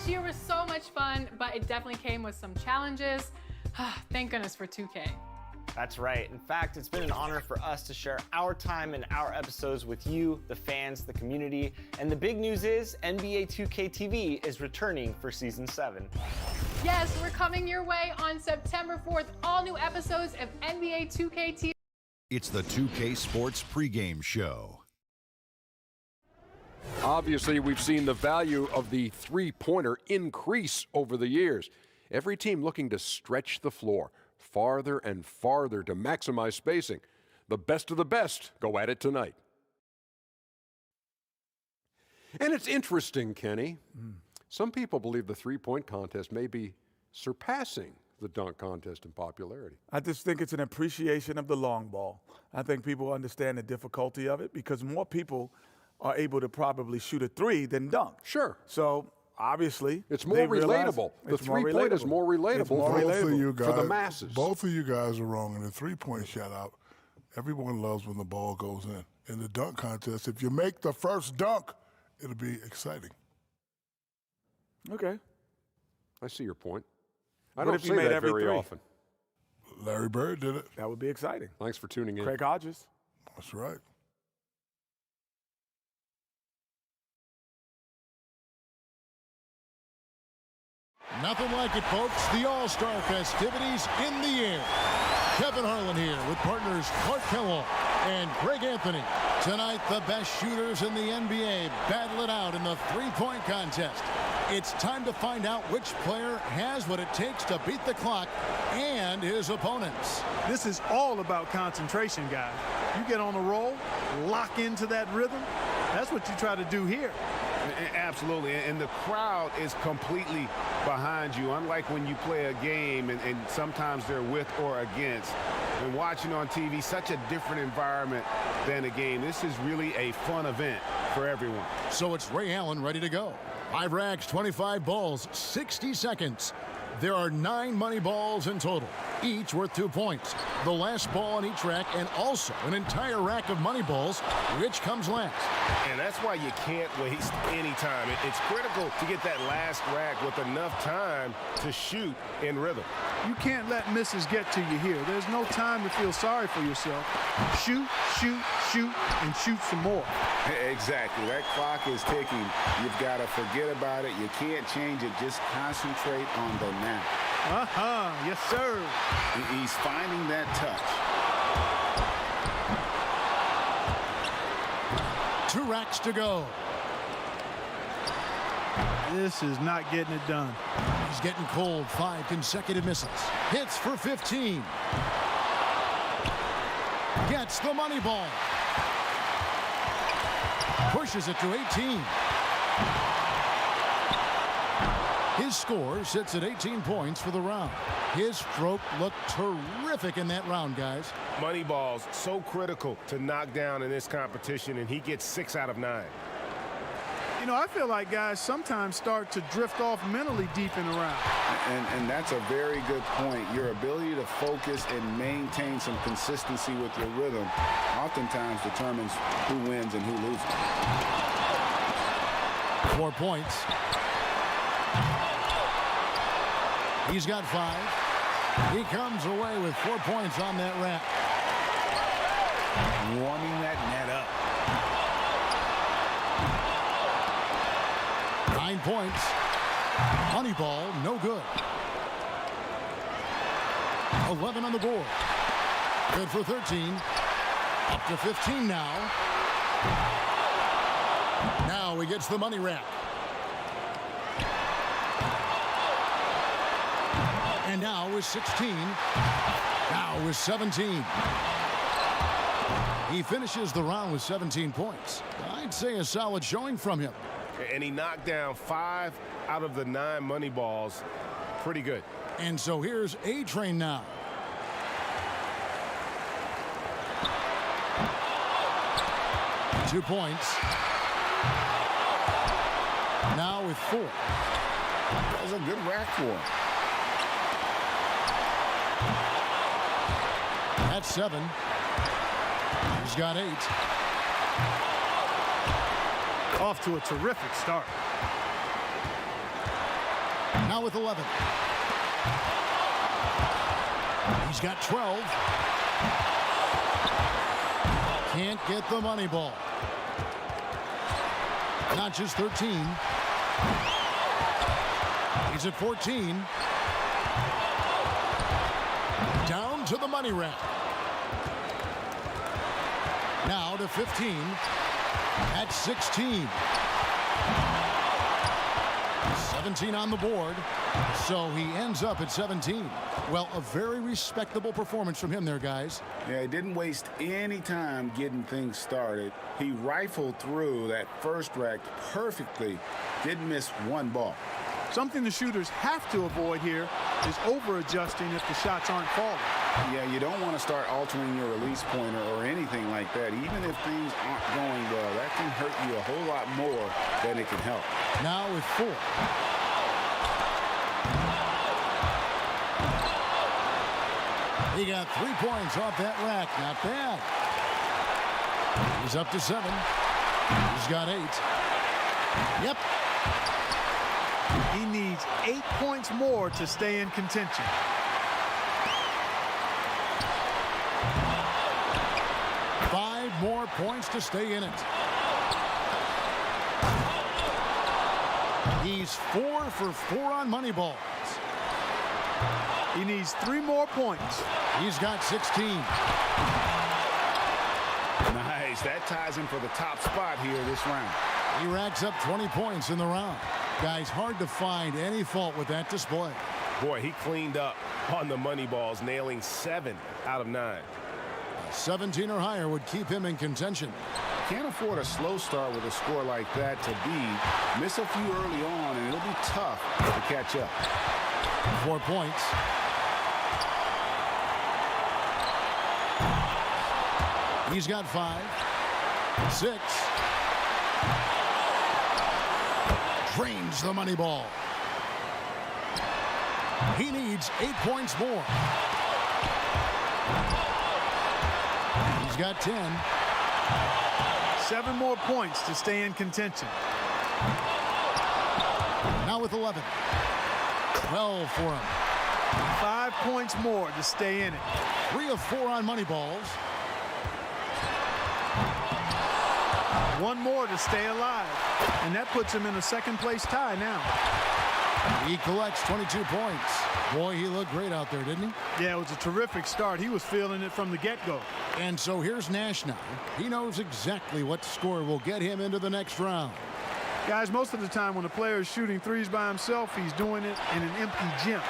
This year was so much fun, but it definitely came with some challenges. Thank goodness for 2K. That's right. In fact, it's been an honor for us to share our time and our episodes with you, the fans, the community. And the big news is NBA 2K TV is returning for Season 7. Yes, we're coming your way on September 4th. All new episodes of NBA 2K TV. It's the 2K Sports pregame show. Obviously, we've seen the value of the three-pointer increase over the years. Every team looking to stretch the floor farther and farther to maximize spacing. The best of the best go at it tonight. And it's interesting, Kenny. Some people believe the three-point contest may be surpassing the dunk contest in popularity. I just think it's an appreciation of the long ball. I think people understand the difficulty of it because more people are able to probably shoot a three than dunk. Sure. So obviously, it's more relatable. The three-point is more relatable, for the masses. Both of you guys are wrong. In the three-point shutout, everyone loves when the ball goes in. In the dunk contest, if you make the first dunk, it'll be exciting. Okay. I see your point. I don't say that very often. Larry Bird did it. That would be exciting. Thanks for tuning in. Craig Hodges. That's right. Nothing like it, folks. The All-Star festivities in the air. Kevin Harlan here with partners Clark Kellogg and Greg Anthony. Tonight, the best shooters in the NBA battle it out in the three-point contest. It's time to find out which player has what it takes to beat the clock and his opponents. This is all about concentration, guys. You get on a roll, lock into that rhythm. That's what you try to do here. Absolutely, and the crowd is completely behind you, unlike when you play a game and sometimes they're with or against. And watching on TV, such a different environment than a game. This is really a fun event for everyone. So it's Ray Allen ready to go. 5 racks, 25 balls, 60 seconds. There are 9 money balls in total, each worth 2 points. The last ball on each rack and also an entire rack of money balls, which comes last. And that's why you can't waste any time. It's critical to get that last rack with enough time to shoot in rhythm. You can't let misses get to you here. There's no time to feel sorry for yourself. Shoot, shoot, shoot, and shoot some more. Exactly. That clock is ticking. You've got to forget about it. You can't change it. Just concentrate on the now. Yes, sir. He's finding that touch. 2 racks to go. This is not getting it done. He's getting cold. 5 consecutive misses. Hits for 15. Gets the money ball. Pushes it to 18. His score sits at 18 points for the round. His stroke looked terrific in that round, guys. Money balls, so critical to knock down in this competition, and he gets 6 out of 9. You know, I feel like guys sometimes start to drift off mentally deep in the round. And that's a very good point. Your ability to focus and maintain some consistency with your rhythm oftentimes determines who wins and who loses. 4 points. He's got 5. He comes away with 4 points on that rack. Warming that net up. 9 points. Money ball, no good. 11 on the board. Good for 13. Up to 15 now. Now he gets the money rack. And now with 16. Now with 17. He finishes the round with 17 points. I'd say a solid showing from him. And he knocked down 5 out of the 9 money balls. Pretty good. And so here's A-Train now. Two points. Now with 4. That was a good rack for him. That's 7. He's got 8. Off to a terrific start. Now with 11. He's got 12. Can't get the money ball. Notches 13. He's at 14. Down to the money rack. Now to 15. At 16. 17 on the board. So he ends up at 17. Well, a very respectable performance from him there, guys. Yeah, he didn't waste any time getting things started. He rifled through that first rack perfectly. Didn't miss one ball. Something the shooters have to avoid here is over-adjusting if the shots aren't falling. Yeah, you don't want to start altering your release pointer or anything like that. Even if things aren't going well, that can hurt you a whole lot more than it can help. Now with 4. He got 3 points off that rack. Not bad. He's up to 7. He's got 8. Yep. He needs 8 points more to stay in contention. More points to stay in it. He's 4 for 4 on money balls. He needs 3 more points. He's got 16. Nice. That ties him for the top spot here this round. He racks up 20 points in the round. Guys, hard to find any fault with that display. Boy, he cleaned up on the money balls, nailing 7 out of 9. 17 or higher would keep him in contention. Can't afford a slow start with a score like that to miss a few early on, and it'll be tough to catch up. 4 points. He's got 5. 6. Drains the money ball. He needs 8 points more. He's got 10. 7 more points to stay in contention. Now with 11. 12 for him. 5 points more to stay in it. 3 of 4 on money balls. 1 more to stay alive. And that puts him in a second-place tie now. He collects 22 points. Boy, he looked great out there, didn't he? Yeah, it was a terrific start. He was feeling it from the get-go. And so here's Nash now. He knows exactly what score will get him into the next round. Guys, most of the time when a player is shooting threes by himself, he's doing it in an empty gym.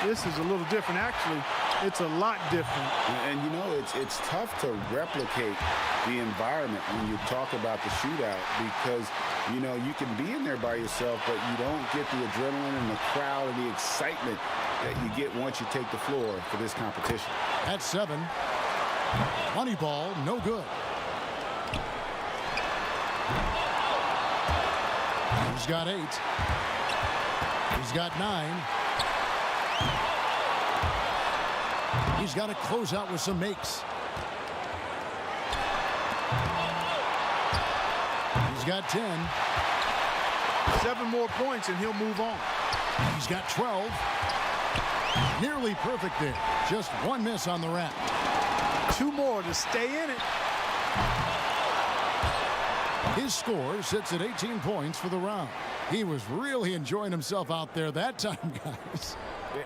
This is a little different. Actually, it's a lot different. And you know, it's tough to replicate the environment when you talk about the shootout, because you know you can be in there by yourself, but you don't get the adrenaline and the crowd and the excitement that you get once you take the floor for this competition. That's 7. Money ball, no good. He's got 8. He's got 9. He's got to close out with some makes. He's got 10. 7 more points and he'll move on. He's got 12. Nearly perfect there. Just 1 miss on the rack. 2 more to stay in it. His score sits at 18 points for the round. He was really enjoying himself out there that time, guys.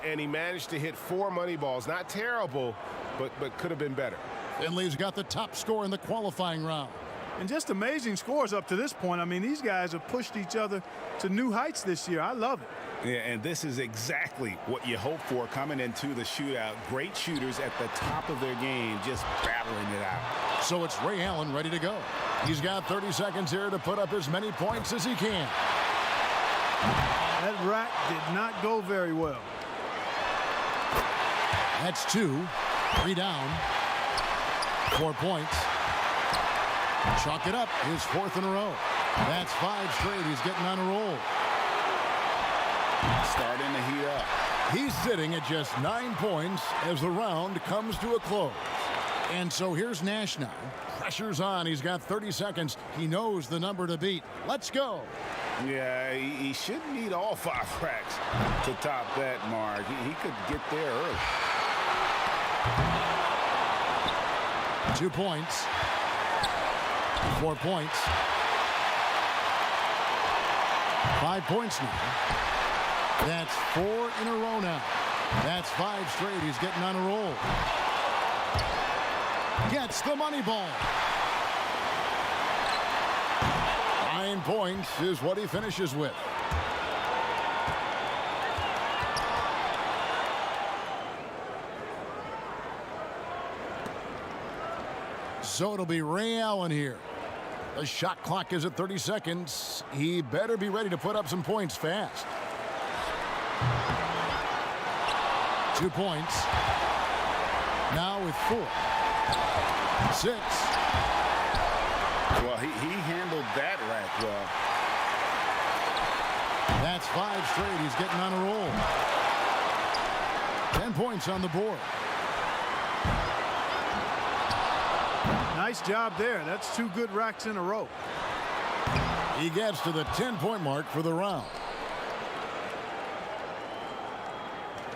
And he managed to hit 4 money balls. Not terrible, but could have been better. Finley's got the top score in the qualifying round. And just amazing scores up to this point. I mean, these guys have pushed each other to new heights this year. I love it. Yeah, and this is exactly what you hope for coming into the shootout. Great shooters at the top of their game, just battling it out. So it's Ray Allen ready to go. He's got 30 seconds here to put up as many points as he can. That rack did not go very well. That's 2. 3 down. 4 points. Chalk it up. His 4th in a row. That's 5 straight. He's getting on a roll. Starting to heat up. He's sitting at just 9 points as the round comes to a close. And so here's Nash now. Pressure's on. He's got 30 seconds. He knows the number to beat. Let's go. Yeah, he shouldn't need all 5 racks to top that mark. He could get there early. 2 points. 4 points. 5 points now. That's 4 in a row now. That's 5 straight. He's getting on a roll. Gets the money ball. 9 points is what he finishes with. So it'll be Ray Allen here. The shot clock is at 30 seconds. He better be ready to put up some points fast. 2 points. Now with 4. 6. Well, he handled that rack well. That's 5 straight. He's getting on a roll. 10 points on the board. Nice job there. That's 2 good racks in a row. He gets to the 10-point mark for the round.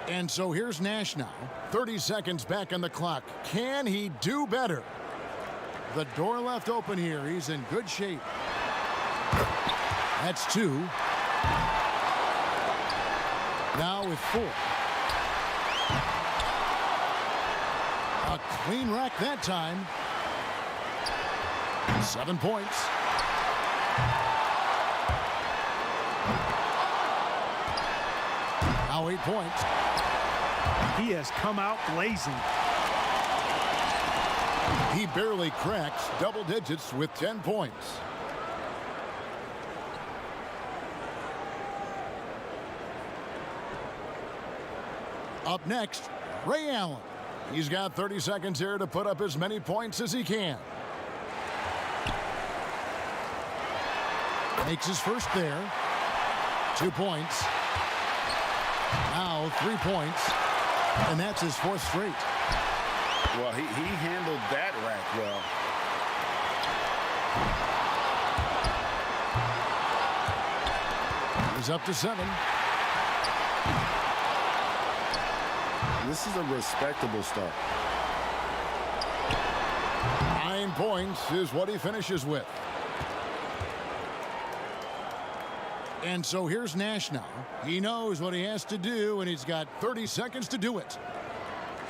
And so here's Nash now. 30 seconds back on the clock. Can he do better? The door left open here. He's in good shape. That's 2. Now with 4. A clean rack that time. 7 points. Now 8 points. He has come out blazing. He barely cracks double digits with 10 points. Up next, Ray Allen. He's got 30 seconds here to put up as many points as he can. Makes his first there. 2 points. Now 3 points. And that's his 4th straight. Well, he handled that rack well. He's up to 7. This is a respectable start. 9 points is what he finishes with. And so here's Nash now. He knows what he has to do, and he's got 30 seconds to do it.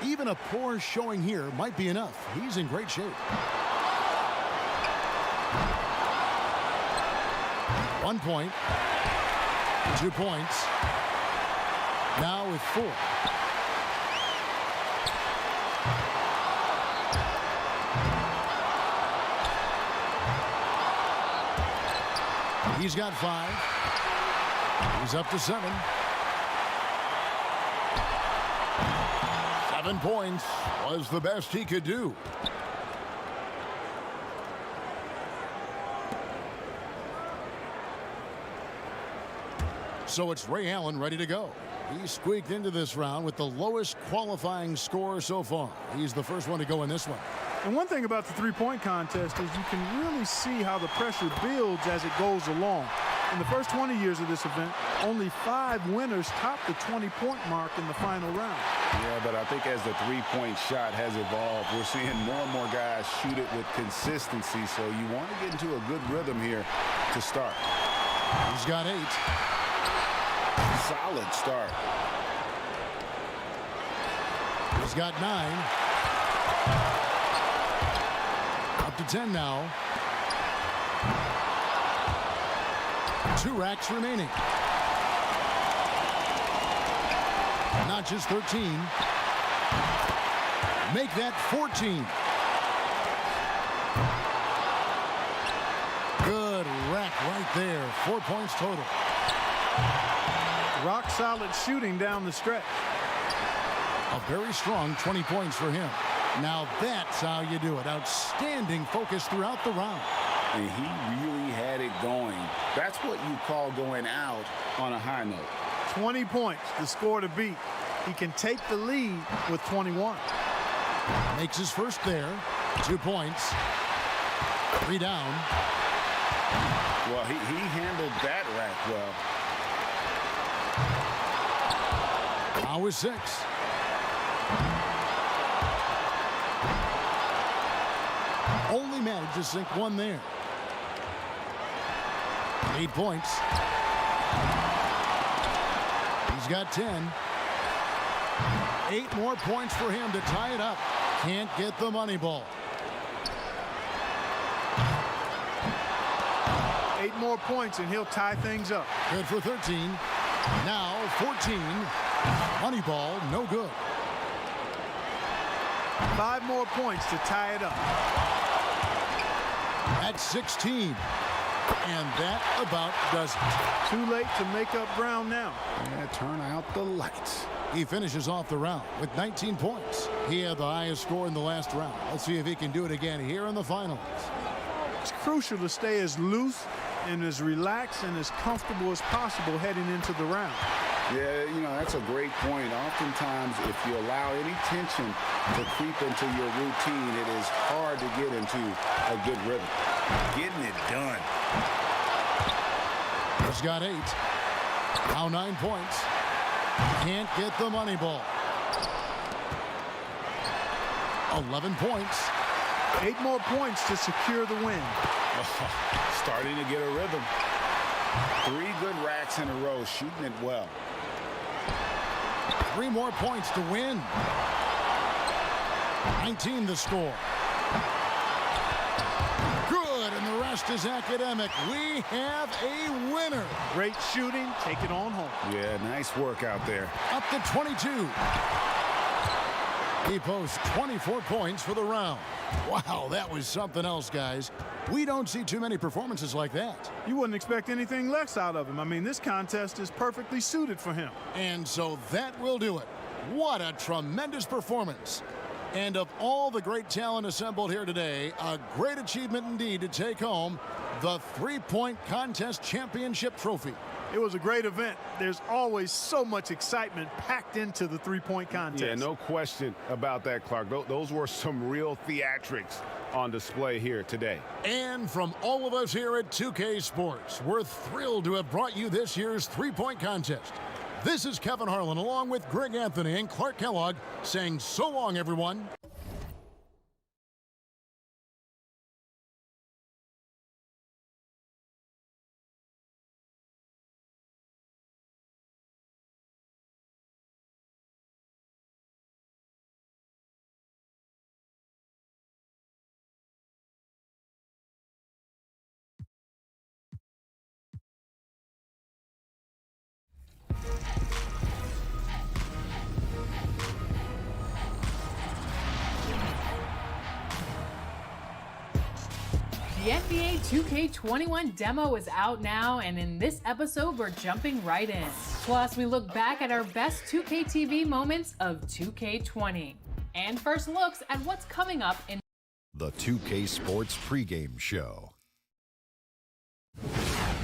Even a poor showing here might be enough. He's in great shape. 1 point. 2 points. Now with 4. He's got 5. He's up to 7. 7 points was the best he could do. So it's Ray Allen ready to go. He squeaked into this round with the lowest qualifying score so far. He's the first one to go in this one. And one thing about the three-point contest is you can really see how the pressure builds as it goes along. In the first 20 years of this event, only 5 winners topped the 20-point mark in the final round. Yeah, but I think as the three-point shot has evolved, we're seeing more and more guys shoot it with consistency. So you want to get into a good rhythm here to start. He's got 8. Solid start. He's got 9. Up to 10 now. 2 racks remaining. Not just 13. Make that 14. Good rack right there. 4 points total. Rock solid shooting down the stretch. A very strong 20 points for him. Now that's how you do it. Outstanding focus throughout the round. And he really had it going. That's what you call going out on a high note. 20 points, the score to beat. He can take the lead with 21. Makes his first there. 2 points. 3 down. Well, he handled that rack well. Now is 6. Only managed to sink one there. 8 points. He's got 10. 8 more points for him to tie it up. Can't get the money ball. 8 more points and he'll tie things up. Good for 13. Now 14. Money ball, no good. 5 more points to tie it up. At 16. And that about does it. Too late to make up ground now. Yeah, turn out the lights. He finishes off the round with 19 points. He had the highest score in the last round. Let's see if he can do it again here in the finals. It's crucial to stay as loose and as relaxed and as comfortable as possible heading into the round. Yeah, you know, that's a great point. Oftentimes, if you allow any tension to creep into your routine, it is hard to get into a good rhythm. Getting it done. He's got 8. Now 9 points. Can't get the money ball. 11 points. 8 more points to secure the win. Starting to get a rhythm. 3 good racks in a row, shooting it well. 3 more points to win. 19 the score. Good, and the rest is academic. We have a winner. Great shooting. Take it on home. Yeah, nice work out there. Up to 22. He posts 24 points for the round. Wow, that was something else, guys. We don't see too many performances like that. You wouldn't expect anything less out of him. I mean, this contest is perfectly suited for him. And so that will do it. What a tremendous performance. And of all the great talent assembled here today, a great achievement indeed to take home the 3-point contest championship trophy. It was a great event. There's always so much excitement packed into the 3-point contest. Yeah, no question about that, Clark. Those were some real theatrics on display here today. And from all of us here at 2K Sports, we're thrilled to have brought you this year's 3-point contest. This is Kevin Harlan along with Greg Anthony and Clark Kellogg saying so long, everyone. The NBA 2K21 demo is out now, and in this episode, we're jumping right in. Plus, we look back at our best 2K TV moments of 2K20. And first looks at what's coming up in The 2K Sports pregame show.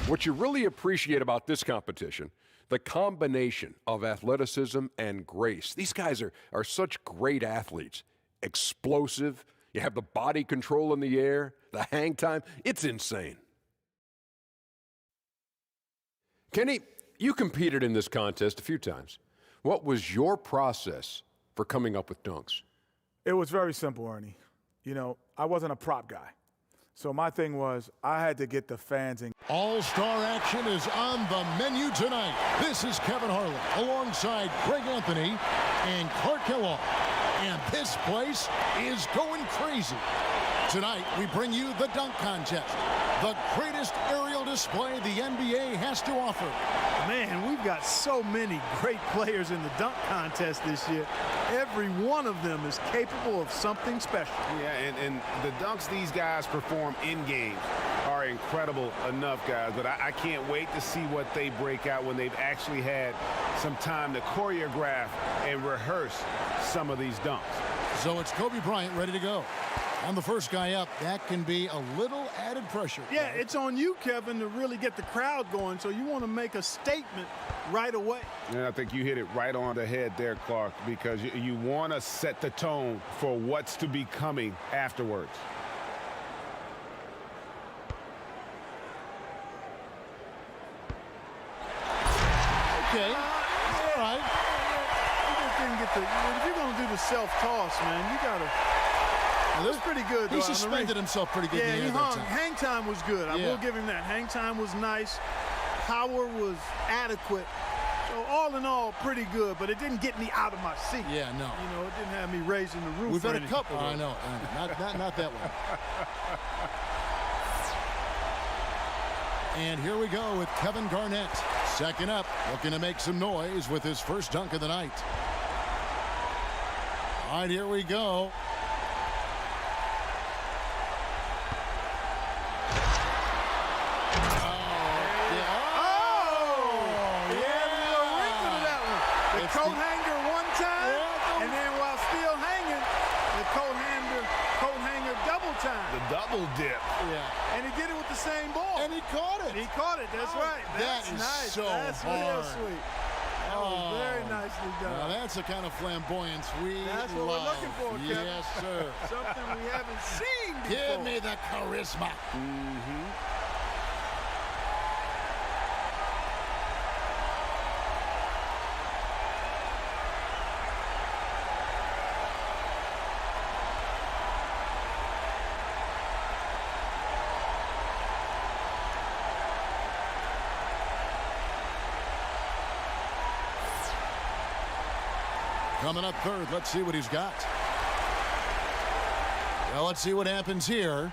What you really appreciate about this competition, the combination of athleticism and grace. These guys are such great athletes. Explosive. You have the body control in the air, the hang time. It's insane. Kenny, you competed in this contest a few times. What was your process for coming up with dunks? It was very simple, Ernie. You know, I wasn't a prop guy. So my thing was I had to get the fans in. All-star action is on the menu tonight. This is Kevin Harlan alongside Greg Anthony and Clark Kellogg. And this place is going crazy. Tonight, we bring you the dunk contest, the greatest aerial display the NBA has to offer. Man, we've got so many great players in the dunk contest this year. Every one of them is capable of something special. Yeah, and the dunks these guys perform in games are incredible enough, guys. But I can't wait to see what they break out when they've actually had some time to choreograph and rehearse some of these dunks. So it's Kobe Bryant ready to go. And the first guy up, that can be a little added pressure. Yeah, it's on you, Kevin, to really get the crowd going, so you want to make a statement right away. And I think you hit it right on the head there, Clark, because you want to set the tone for what's to be coming afterwards. if you're going to do the self-toss, man, you got to. It was pretty good, though. He suspended himself pretty good. Yeah, in the he air that hung. time. Hang time was good. I Yeah. will give him that. Hang time was nice. Power was adequate. So all in all, pretty good. But it didn't get me out of my seat. Yeah, no. You know, it didn't have me raising the roof. We've or had a anything. couple. I know. Not that one. And here we go with Kevin Garnett. Second up, looking to make some noise with his first dunk of the night. All right, here we go. Coat hanger one time, and then while still hanging, the coat hanger double time. The double dip. Yeah. And he did it with the same ball. And he caught it. He caught it. That's right. That's That is nice. so That's real hard. sweet. That was very nicely done. Now that's the kind of flamboyance we That's what love. we're looking for, Kevin. Yes, sir. Something we haven't seen before. Give me the charisma. Coming up third, let's see what he's got. Well, let's see what happens here.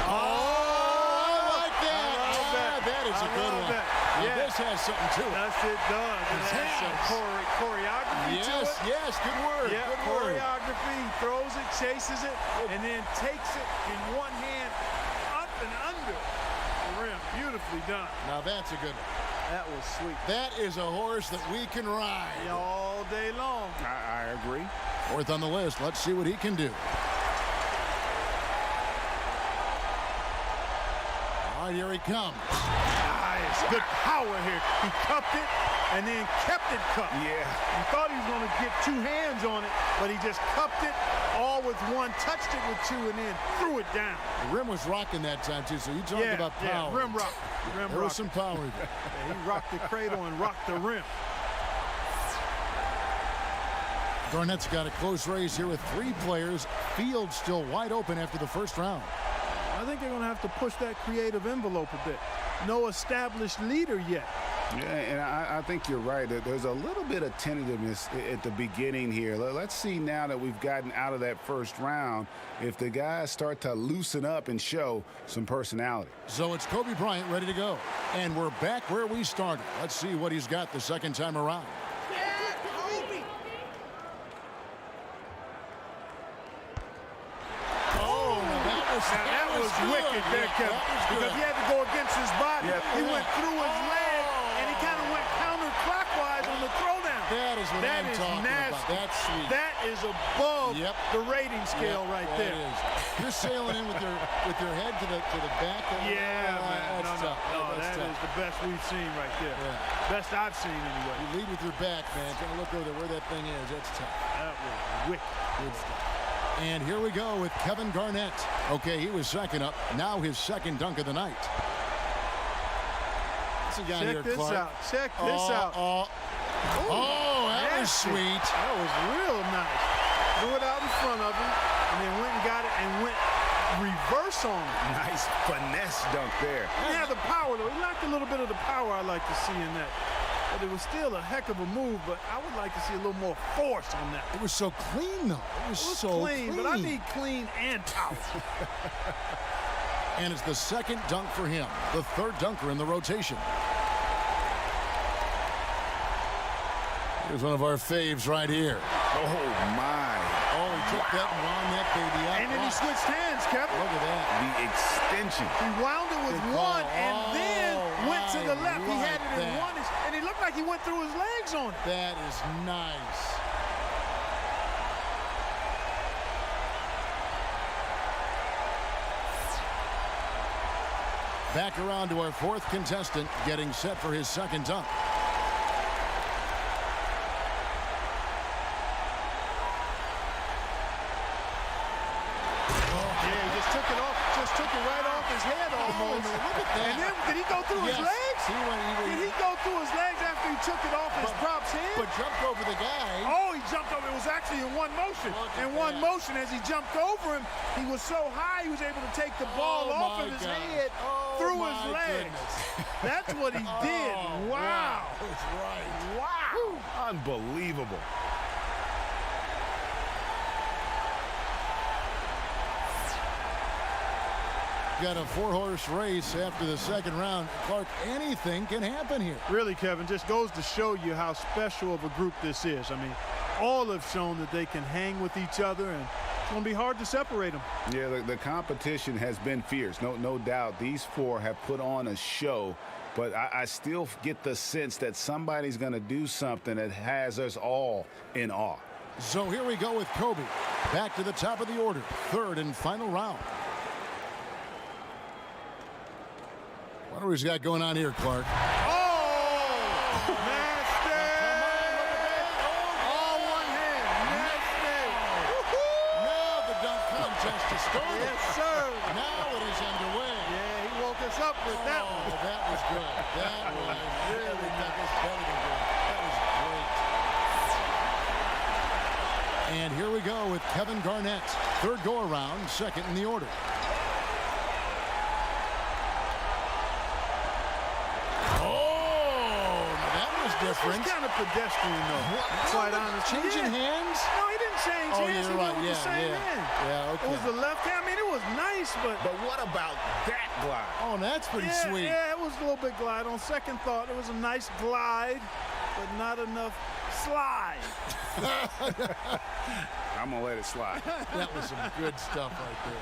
Oh, I like that. I love that. That is a good one. That. Now, Yeah. this has something to it. Yes, it does. It has some choreography to it. Yes, good word. Yeah, Good word. choreography. He throws it, chases it, and then takes it in one hand up and under the rim. Beautifully done. Now that's a good one. That was sweet. That is a horse that we can ride. All day long. I agree. Fourth on the list. Let's see what he can do. All right, here he comes. Nice. Good power here. He cupped it and then kept it cupped. Yeah. He thought he was going to get two hands on it, but he just cupped it all with one, touched it with two, and then threw it down. The rim was rocking that time, too, so you talk about power. Yeah, rim rock. There was some power there. Yeah, he rocked the cradle and rocked the rim. Garnett's got a close race here with three players. Field still wide open after the first round. I think they're going to have to push that creative envelope a bit. No established leader yet. Yeah, and I think you're right. There's a little bit of tentativeness at the beginning here. Let's see now that we've gotten out of that first round if the guys start to loosen up and show some personality. So it's Kobe Bryant ready to go. And we're back where we started. Let's see what he's got the second time around. That was wicked there, Kevin, because he had to go against his body. He went through his leg, and he kind of went counterclockwise on the throwdown. That is what I'm talking about. That's sweet. That is above the rating scale right there. It is. You're sailing in with your head to the back. Yeah, man. That's tough. That is the best we've seen right there. Yeah. Best I've seen anyway. You lead with your back, man. Trying to look over there where that thing is. That's tough. That was wicked. Good stuff. And here we go with Kevin Garnett. Okay, he was second up. Now his second dunk of the night. What's he got here, Check this Clark? out. Check this out. Oh, that was sweet. That was real nice. Threw it out in front of him, and then went and got it and went reverse on him. Nice finesse dunk there. He had the power, though. He lacked a little bit of the power I like to see in that. But it was still a heck of a move, but I would like to see a little more force on that. It was so clean, though. It was so clean. But I need clean and power. And it's the second dunk for him, the third dunker in the rotation. Here's one of our faves right here. Oh, my. Oh, he took that and wound that baby up. And then he switched hands, Kevin. Look at that. The extension. He wound it with one and then went to the left. He had it in that. one, and he looked like he went through his legs on it. That is nice. Back around to our fourth contestant, getting set for his second dunk. took it off, just took it right off his head almost. Look at that. And then, did he go through his legs? Did he go through his legs after he took it off his prop's head? But jumped over the guy. Oh, he jumped over. It was actually in one motion. In one motion, as he jumped over him, he was so high he was able to take the ball off of his head through his legs. That's what he did. Wow. That's right. Wow. Unbelievable. Got a 4-horse race after the second round. Clark, anything can happen here. Really, Kevin, just goes to show you how special of a group this is. I mean, all have shown that they can hang with each other, and it's going to be hard to separate them. Yeah, the competition has been fierce. No doubt. These four have put on a show, but I still get the sense that somebody's going to do something that has us all in awe. So here we go with Kobe. Back to the top of the order. Third and final round. What do we got going on here, Clark? Oh! Nasty! All one hand. Nasty! Now the dunk contest is started. Yes, sir. Now it is underway. Yeah, he woke us up with that one. That was good. That was really that was better than good. That was great. And here we go with Kevin Garnett. Third go-around, second in the order. Difference. It's kind of pedestrian, though. Quite honestly. Changing hands? No, he didn't change hands. You're right. He went with the same hand. Yeah, okay. It was the left hand. I mean, it was nice, but what about that glide? Oh, that's pretty sweet. Yeah, it was a little bit glide. On second thought, it was a nice glide, but not enough slide. I'm going to let it slide. That was some good stuff right there.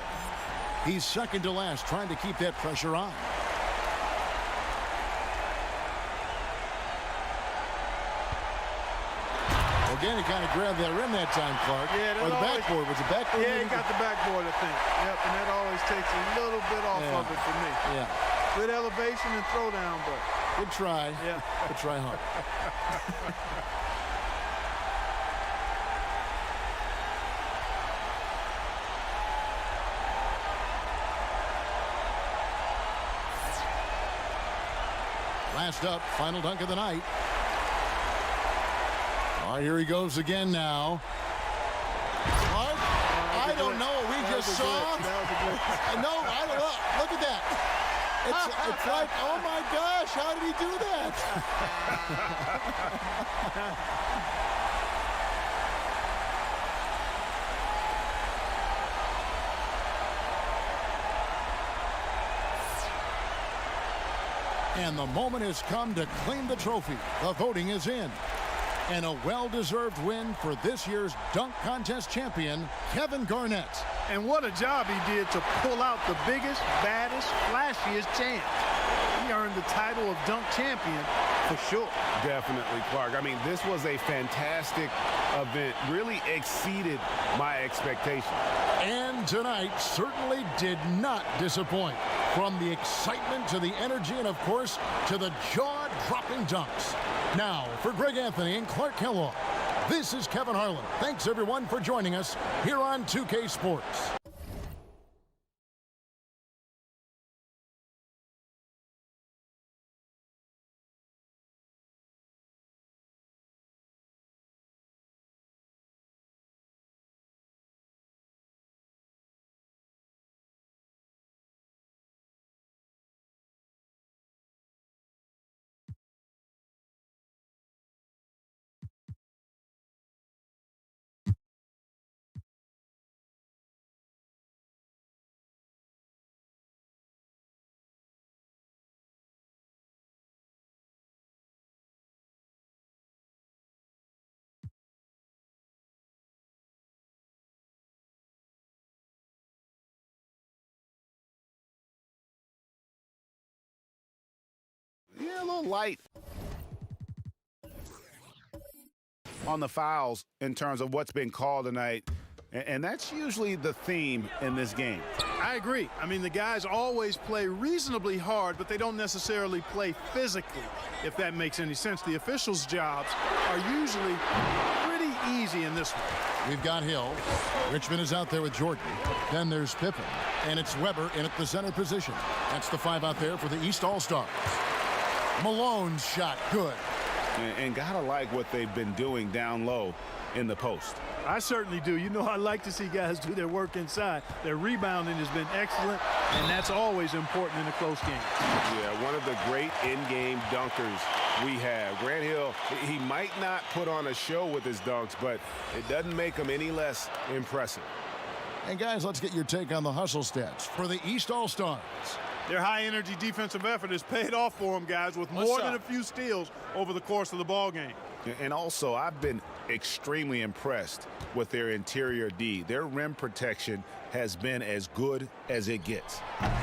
He's second to last, trying to keep that pressure on. Again, he kind of grabbed that rim that time, Clark. Yeah, or the backboard. Was it backboard? Yeah, he got the backboard, I think. Yep, and that always takes a little bit off of it for me. Yeah. Good elevation and throwdown, but. Good try. Yeah. Good try hard. Last up, final dunk of the night. All right, here he goes again now. Clark, I don't know what we just saw. No, I don't know. Look at that. It's like, oh my gosh, how did he do that? And the moment has come to claim the trophy. The voting is in. And a well-deserved win for this year's dunk contest champion, Kevin Garnett. And what a job he did to pull out the biggest, baddest, flashiest champ. He earned the title of dunk champion for sure. Definitely, Clark. I mean, this was a fantastic event. Really exceeded my expectations. And tonight certainly did not disappoint. From the excitement to the energy and, of course, to the jaw-dropping dunks. Now, for Greg Anthony and Clark Kellogg, this is Kevin Harlan. Thanks, everyone, for joining us here on 2K Sports. Yeah, a little light on the fouls in terms of what's been called tonight. And that's usually the theme in this game. I agree. I mean, the guys always play reasonably hard, but they don't necessarily play physically, if that makes any sense. The officials' jobs are usually pretty easy in this one. We've got Hill. Richmond is out there with Jordan. Then there's Pippen. And it's Weber in at the center position. That's the 5 out there for the East All-Stars. Malone's shot, good. And gotta like what they've been doing down low in the post. I certainly do. You know, I like to see guys do their work inside. Their rebounding has been excellent, and that's always important in a close game. Yeah, one of the great in-game dunkers we have. Grant Hill, he might not put on a show with his dunks, but it doesn't make him any less impressive. And guys, let's get your take on the hustle stats for the East All-Stars. Their high-energy defensive effort has paid off for them, guys, with more than a few steals over the course of the ball game. And also, I've been extremely impressed with their interior D. Their rim protection has been as good as it gets.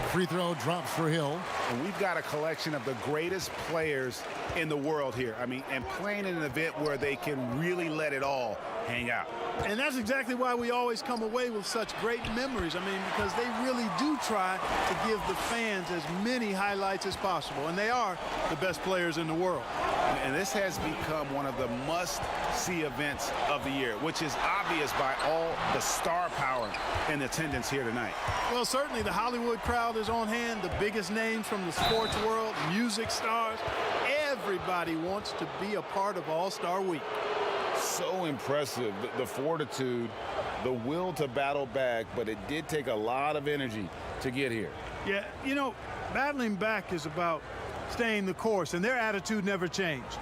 Free throw drops for Hill. And we've got a collection of the greatest players in the world here. I mean, and playing in an event where they can really let it all hang out. And that's exactly why we always come away with such great memories. I mean, because they really do try to give the fans as many highlights as possible. And they are the best players in the world. And this has become one of the must-see events of the year, which is obvious by all the star power in attendance here tonight. Well, certainly the Hollywood crowd is on hand, the biggest names from the sports world, music stars. Everybody wants to be a part of All-Star Week. So impressive, the fortitude, the will to battle back, but it did take a lot of energy to get here. Yeah, you know, battling back is about staying the course, and their attitude never changed.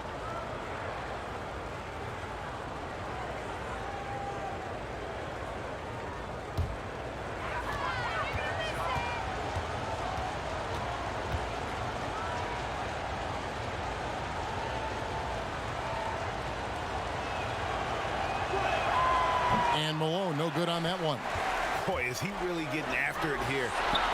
And Malone, no good on that one. Boy, is he really getting after it here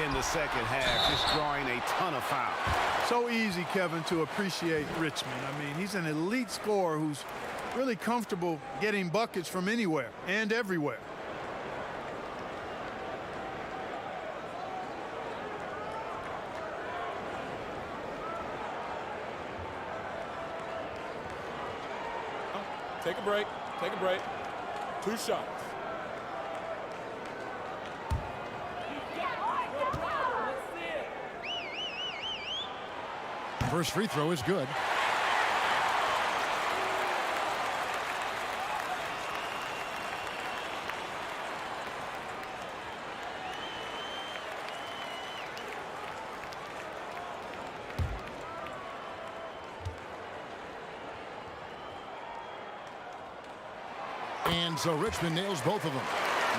in the second half, just drawing a ton of fouls. So easy, Kevin, to appreciate Richmond. I mean, he's an elite scorer who's really comfortable getting buckets from anywhere and everywhere. Take a break. Take a break. 2 shots. First free throw is good. And so Richmond nails both of them.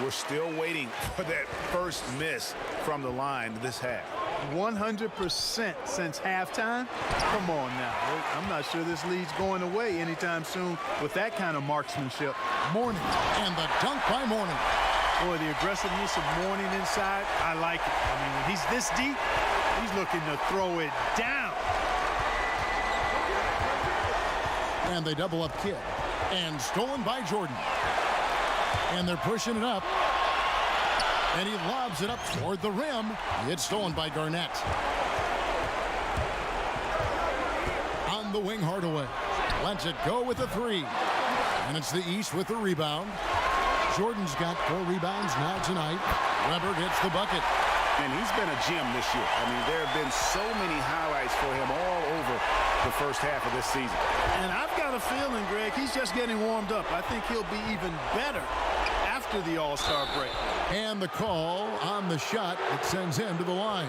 We're still waiting for that first miss from the line this half. 100% since halftime? Come on now. I'm not sure this lead's going away anytime soon with that kind of marksmanship. Mourning, and the dunk by Mourning. Boy, the aggressiveness of Mourning inside, I like it. I mean, when he's this deep, he's looking to throw it down. And they double up Kidd. And stolen by Jordan. And they're pushing it up. And he lobs it up toward the rim. It's stolen by Garnett. On the wing, Hardaway lets it go with a 3. And it's the East with the rebound. Jordan's got 4 rebounds now tonight. Weber gets the bucket. And he's been a gem this year. I mean, there have been so many highlights for him all over the first half of this season. And I've got a feeling, Greg, he's just getting warmed up. I think he'll be even better after the All-Star break. And the call on the shot that sends him to the line.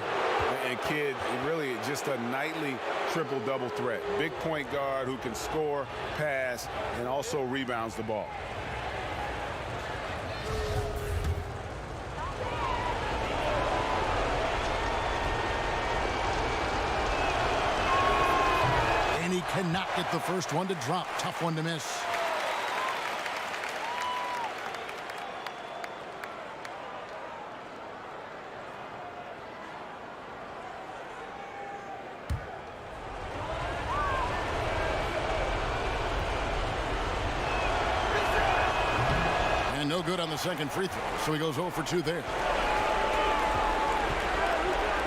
And Kidd, really just a nightly triple-double threat. Big point guard who can score, pass, and also rebounds the ball. And he cannot get the first one to drop. Tough one to miss. And no good on the second free throw, so he goes 0 for 2 there.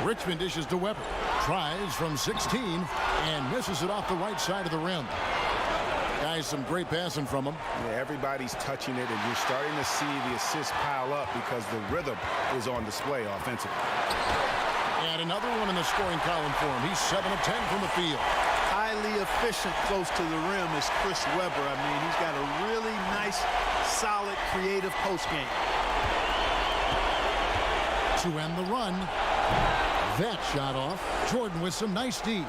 Richmond dishes to Weber. Tries from 16 and misses it off the right side of the rim. Guys, some great passing from him. Yeah, everybody's touching it, and you're starting to see the assists pile up because the rhythm is on display offensively. And another one in the scoring column for him. He's 7 of 10 from the field. Highly efficient close to the rim is Chris Webber. I mean, he's got a really nice, solid, creative post game. To end the run. That shot off. Jordan with some nice D.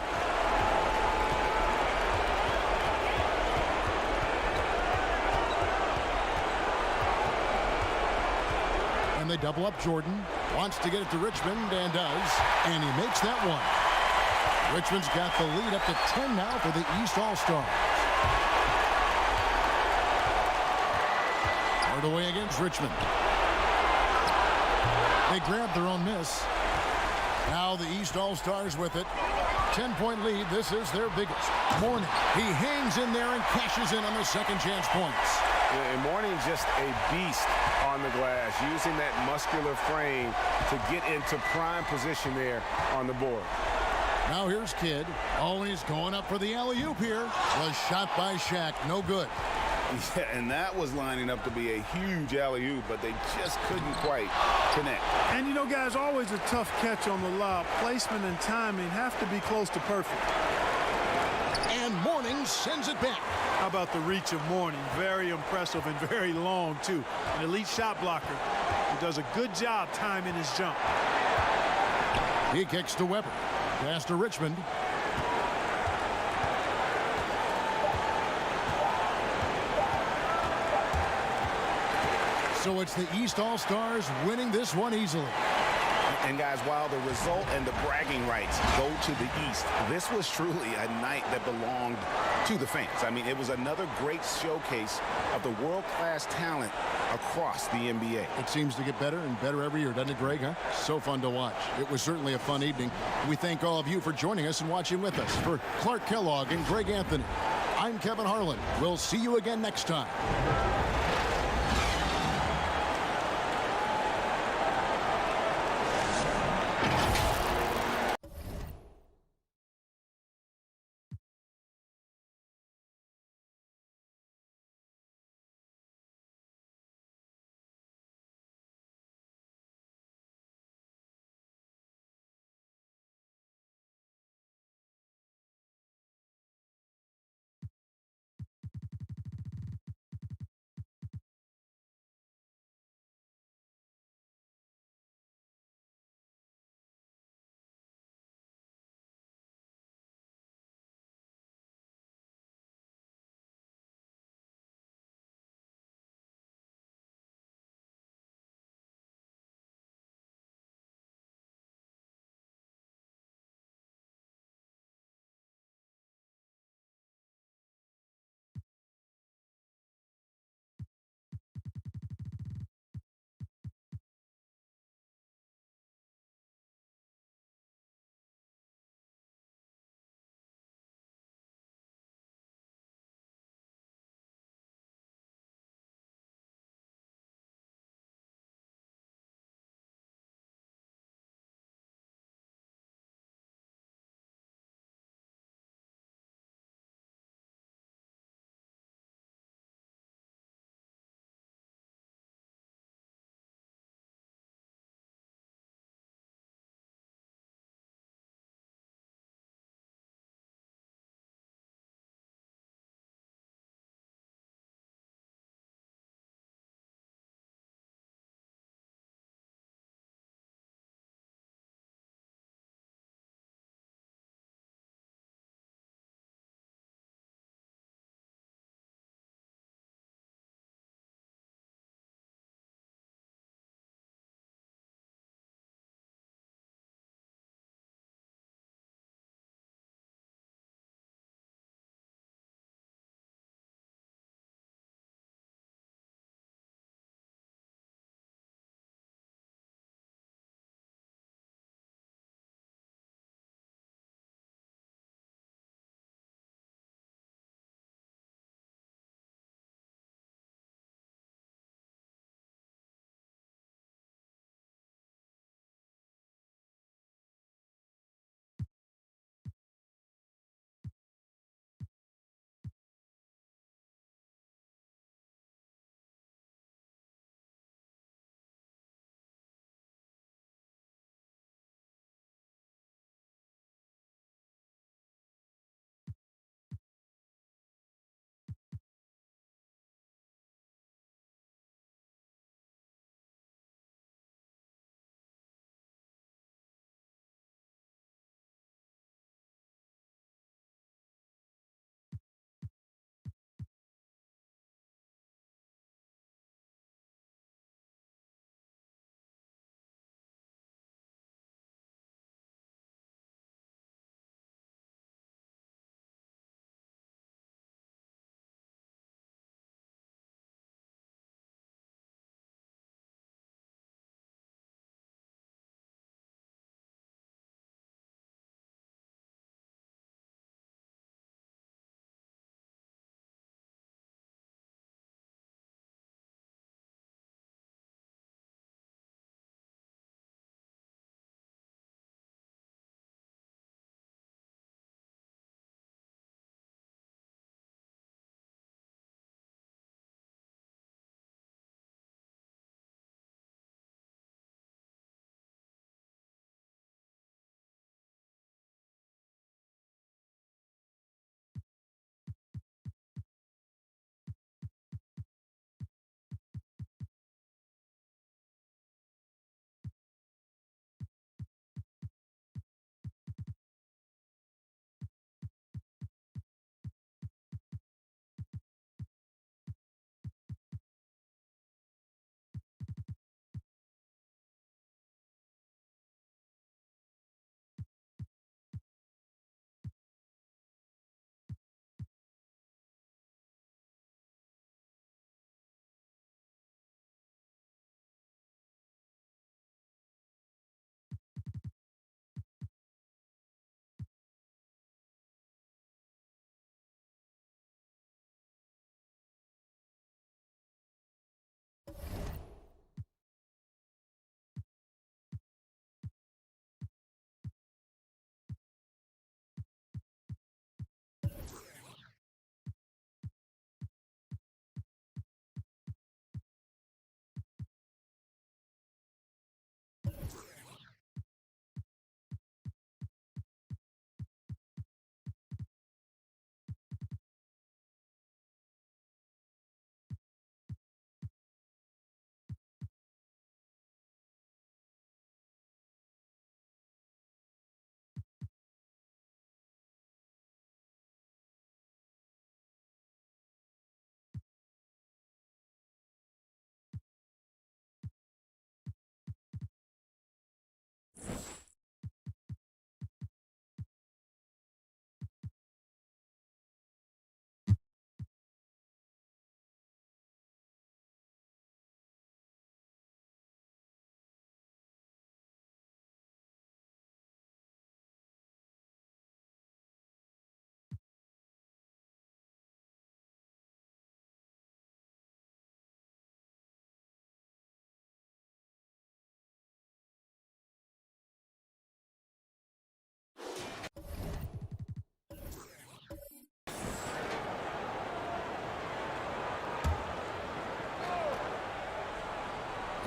And they double up Jordan. Wants to get it to Richmond and does. And he makes that one. Richmond's got the lead up to 10 now for the East All-Stars. Hard away against Richmond. They grab their own miss. Now the East All-Stars with it. 10-point lead. This is their biggest. Mourning. He hangs in there and cashes in on the second chance points. Yeah, and Mourning's just a beast on the glass, using that muscular frame to get into prime position there on the board. Now here's Kidd. Oh, and he's going up for the alley-oop here. Was shot by Shaq. No good. Yeah, and that was lining up to be a huge alley-oop, but they just couldn't quite connect. And you know, guys, always a tough catch on the lob. Placement and timing have to be close to perfect. And Mourning sends it back. How about the reach of Mourning? Very impressive and very long, too. An elite shot blocker who does a good job timing his jump. He kicks to Webber. Pass to Richmond. So it's the East All-Stars winning this one easily. And guys, while the result and the bragging rights go to the East, this was truly a night that belonged to the fans. I mean, it was another great showcase of the world-class talent across the NBA. It seems to get better and better every year, doesn't it, Greg? Huh? So fun to watch. It was certainly a fun evening. We thank all of you for joining us and watching with us. For Clark Kellogg and Greg Anthony, I'm Kevin Harlan. We'll see you again next time.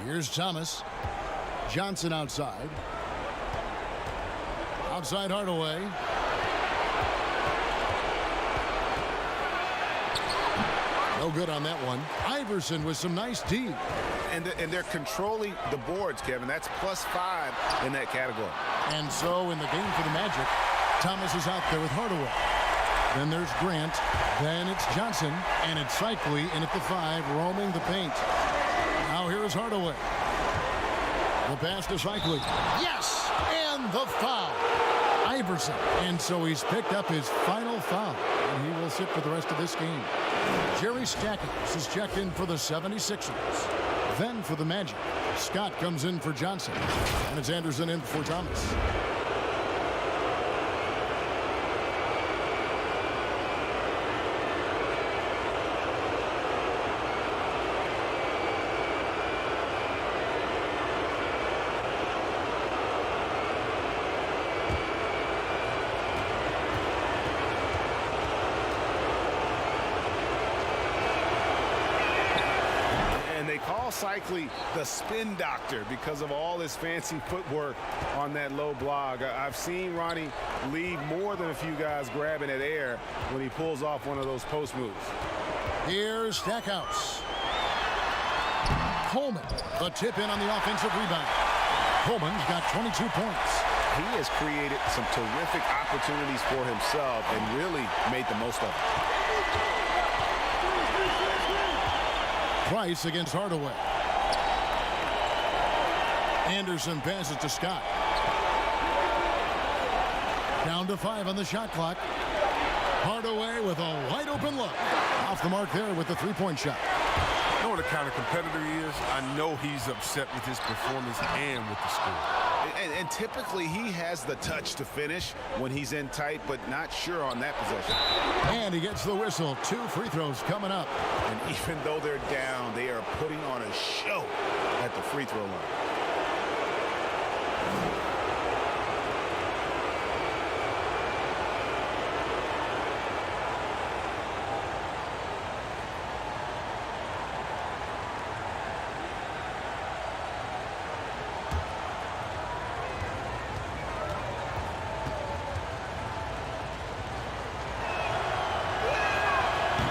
Here's Thomas. Johnson outside. Outside Hardaway. No good on that one. Iverson with some nice D. And they're controlling the boards, Kevin. That's +5 in that category. And so in the game for the Magic, Thomas is out there with Hardaway. Then there's Grant. Then it's Johnson. And it's Cycli in at the 5, roaming the paint. Now here's Hardaway. The pass to Cycli. Yes! And the foul. Iverson. And so he's picked up his final foul. And he will sit for the rest of this game. Jerry Stackhouse is checked in for the 76ers. Then for the Magic, Scott comes in for Johnson. And it's Anderson in for Thomas. Cycli the spin doctor because of all his fancy footwork on that low block. I've seen Ronnie leave more than a few guys grabbing at air when he pulls off one of those post moves. Here's Stackhouse. Coleman, the tip in on the offensive rebound. Coleman's got 22 points. He has created some terrific opportunities for himself and really made the most of it. Price against Hardaway. Anderson passes to Scott. Down to 5 on the shot clock. Hardaway with a wide open look. Off the mark there with the three-point shot. Knowing the kind of competitor he is, I know he's upset with his performance and with the score. And typically he has the touch to finish when he's in tight, but not sure on that possession. And he gets the whistle. 2 free throws coming up. And even though they're down, they are putting on a show at the free throw line.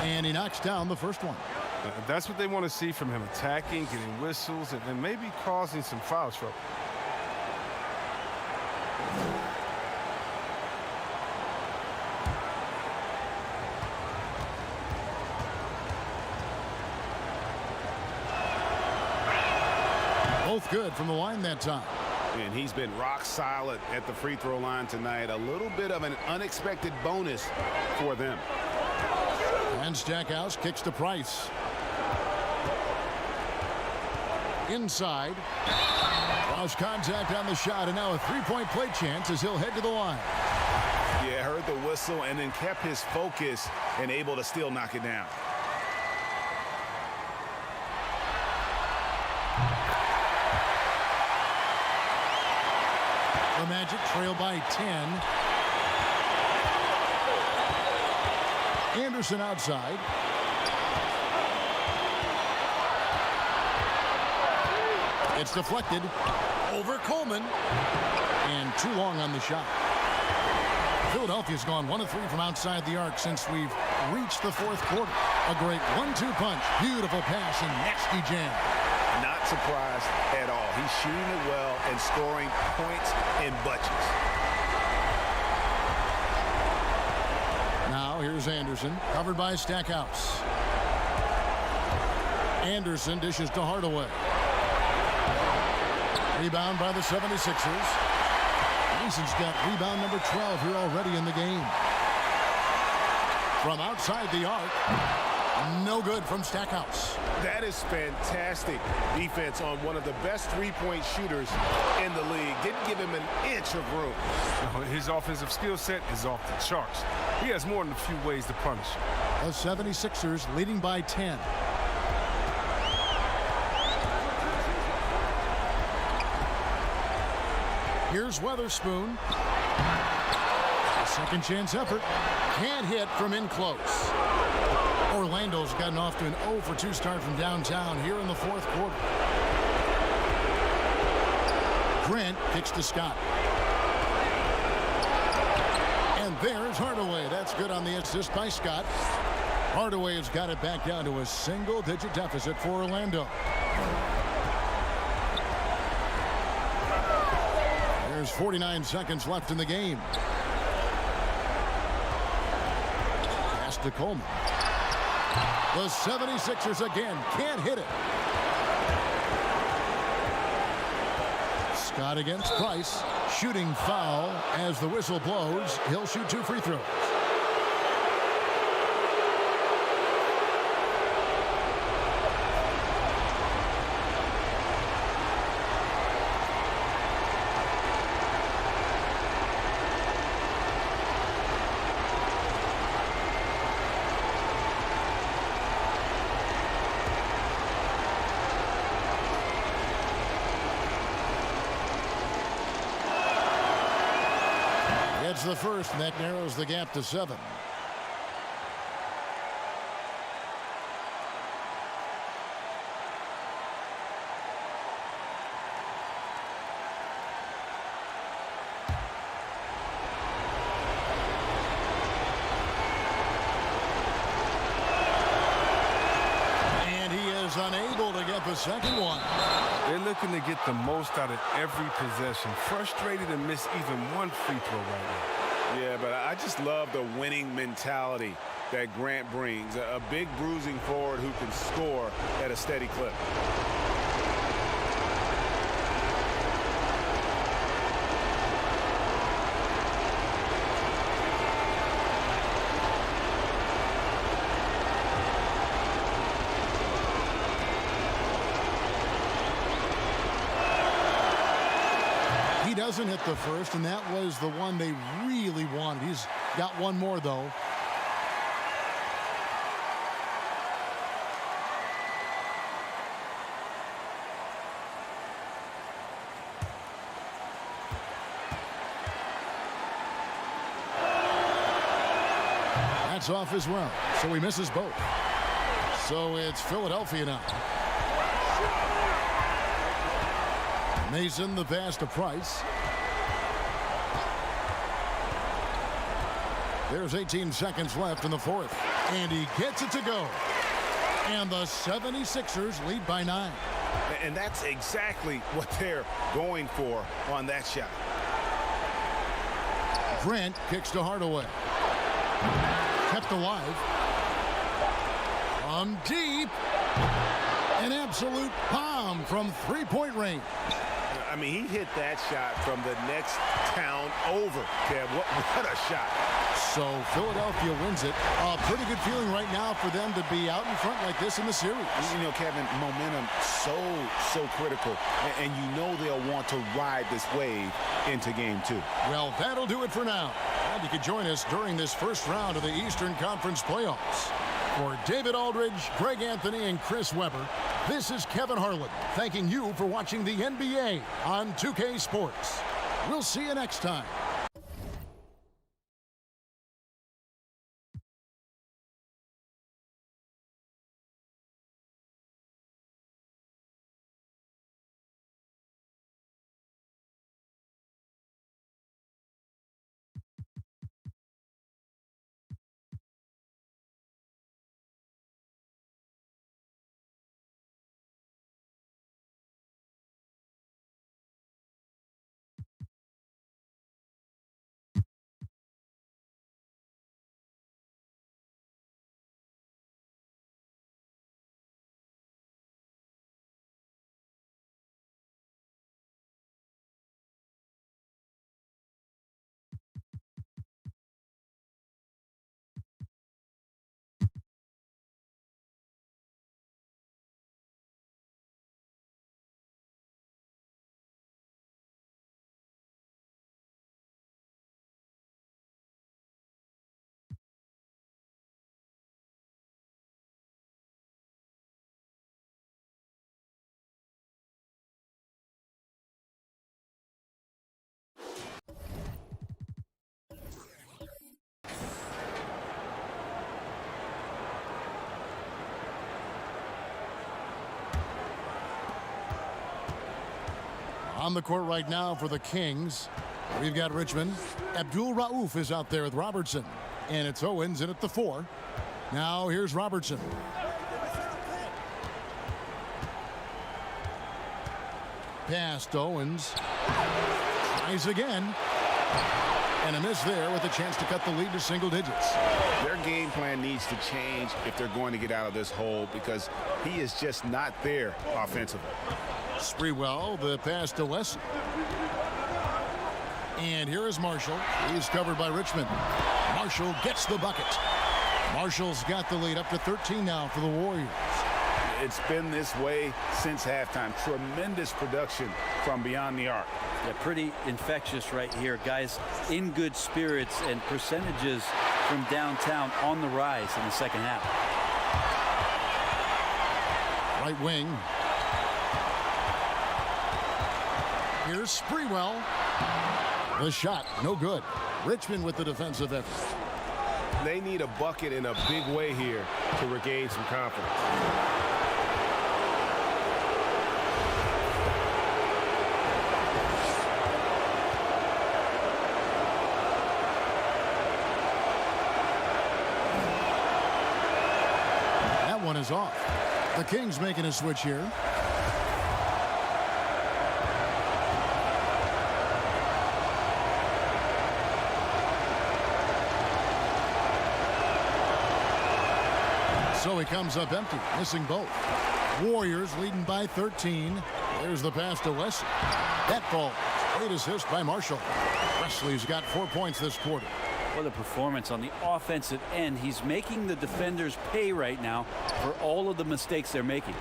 And he knocks down the first one. That's what they want to see from him, attacking, getting whistles, and maybe causing some foul trouble. Both good from the line that time. And he's been rock solid at the free throw line tonight. A little bit of an unexpected bonus for them. And Stackhouse kicks to Price. Inside. Lost contact on the shot, and now a three-point play chance as he'll head to the line. Yeah, heard the whistle and then kept his focus and able to still knock it down. The Magic trail by 10. Anderson outside. It's deflected over Coleman. And too long on the shot. Philadelphia's gone 1 of 3 from outside the arc since we've reached the fourth quarter. A great 1-2 punch. Beautiful pass and nasty jam. Not surprised at all. He's shooting it well and scoring points in bunches. Now here's Anderson, covered by Stackhouse. Anderson dishes to Hardaway. Rebound by the 76ers. Mason's got rebound number 12 here already in the game. From outside the arc, no good from Stackhouse. That is fantastic defense on one of the best three-point shooters in the league. Didn't give him an inch of room. His offensive skill set is off the charts. He has more than a few ways to punish. The 76ers leading by 10. Here's Weatherspoon. A second chance effort. Can't hit from in close. Orlando's gotten off to an 0 for 2 start from downtown here in the fourth quarter. Grant kicks to Scott. And there's Hardaway. That's good on the assist by Scott. Hardaway has got it back down to a single-digit deficit for Orlando. There's 49 seconds left in the game. Pass to Coleman. The 76ers again can't hit it. Scott against Price. Shooting foul as the whistle blows. He'll shoot 2 free throws. It's the first, and that narrows the gap to 7. And he is unable to get the second one. They're looking to get the most out of every possession. Frustrated to miss even one free throw right now. Yeah, but I just love the winning mentality that Grant brings. A big bruising forward who can score at a steady clip. Doesn't hit the first, and that was the one they really wanted. He's got one more, though. That's off as well, so he misses both. So it's Philadelphia now. Mason the pass to Price. There's 18 seconds left in the fourth. And he gets it to go. And the 76ers lead by 9. And that's exactly what they're going for on that shot. Grant kicks to Hardaway. Kept alive. From deep. An absolute bomb from three-point range. I mean, he hit that shot from the next town over. Kev, what a shot. So Philadelphia wins it. A pretty good feeling right now for them to be out in front like this in the series. You know, Kevin, momentum so critical. And you know they'll want to ride this wave into game 2. Well, that'll do it for now. And you can join us during this first round of the Eastern Conference playoffs. For David Aldridge, Greg Anthony, and Chris Webber, this is Kevin Harlan thanking you for watching the NBA on 2K Sports. We'll see you next time. On the court right now for the Kings, we've got Richmond. Abdul Rauf is out there with Robertson. And it's Owens in at the 4. Now here's Robertson. Past Owens. Tries again. And a miss there with a chance to cut the lead to single digits. Their game plan needs to change if they're going to get out of this hole because he is just not there offensively. Sprewell, the pass to West. And here is Marshall. He's covered by Richmond. Marshall gets the bucket. Marshall's got the lead up to 13 now for the Warriors. It's been this way since halftime. Tremendous production from beyond the arc. Yeah, pretty infectious right here. Guys in good spirits and percentages from downtown on the rise in the second half. Right wing. Here's Sprewell. The shot, no good. Richmond with the defensive effort. They need a bucket in a big way here to regain some confidence. That one is off. The Kings making a switch here. So he comes up empty, missing both. Warriors leading by 13. There's the pass to Wesley. That ball, great assist by Marshall. Wesley's got 4 points this quarter. What a performance on the offensive end. He's making the defenders pay right now for all of the mistakes they're making.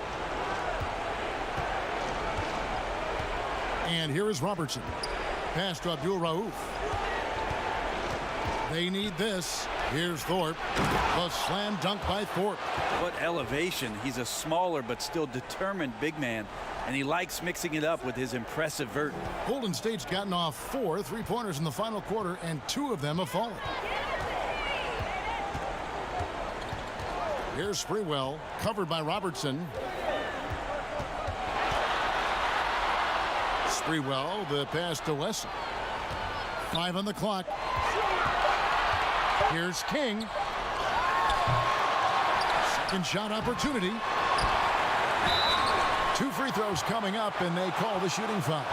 And here is Robertson. Pass to Abdul Rauf. They need this. Here's Thorpe. A slam dunk by Thorpe. What elevation. He's a smaller but still determined big man, and he likes mixing it up with his impressive vert. Golden State's gotten off 4 3-pointers in the final quarter, and 2 of them have fallen. Here's Sprewell, covered by Robertson. Sprewell, the pass to Wesley. 5 on the clock. Here's King. Second shot opportunity. 2 free throws coming up, and they call the shooting foul.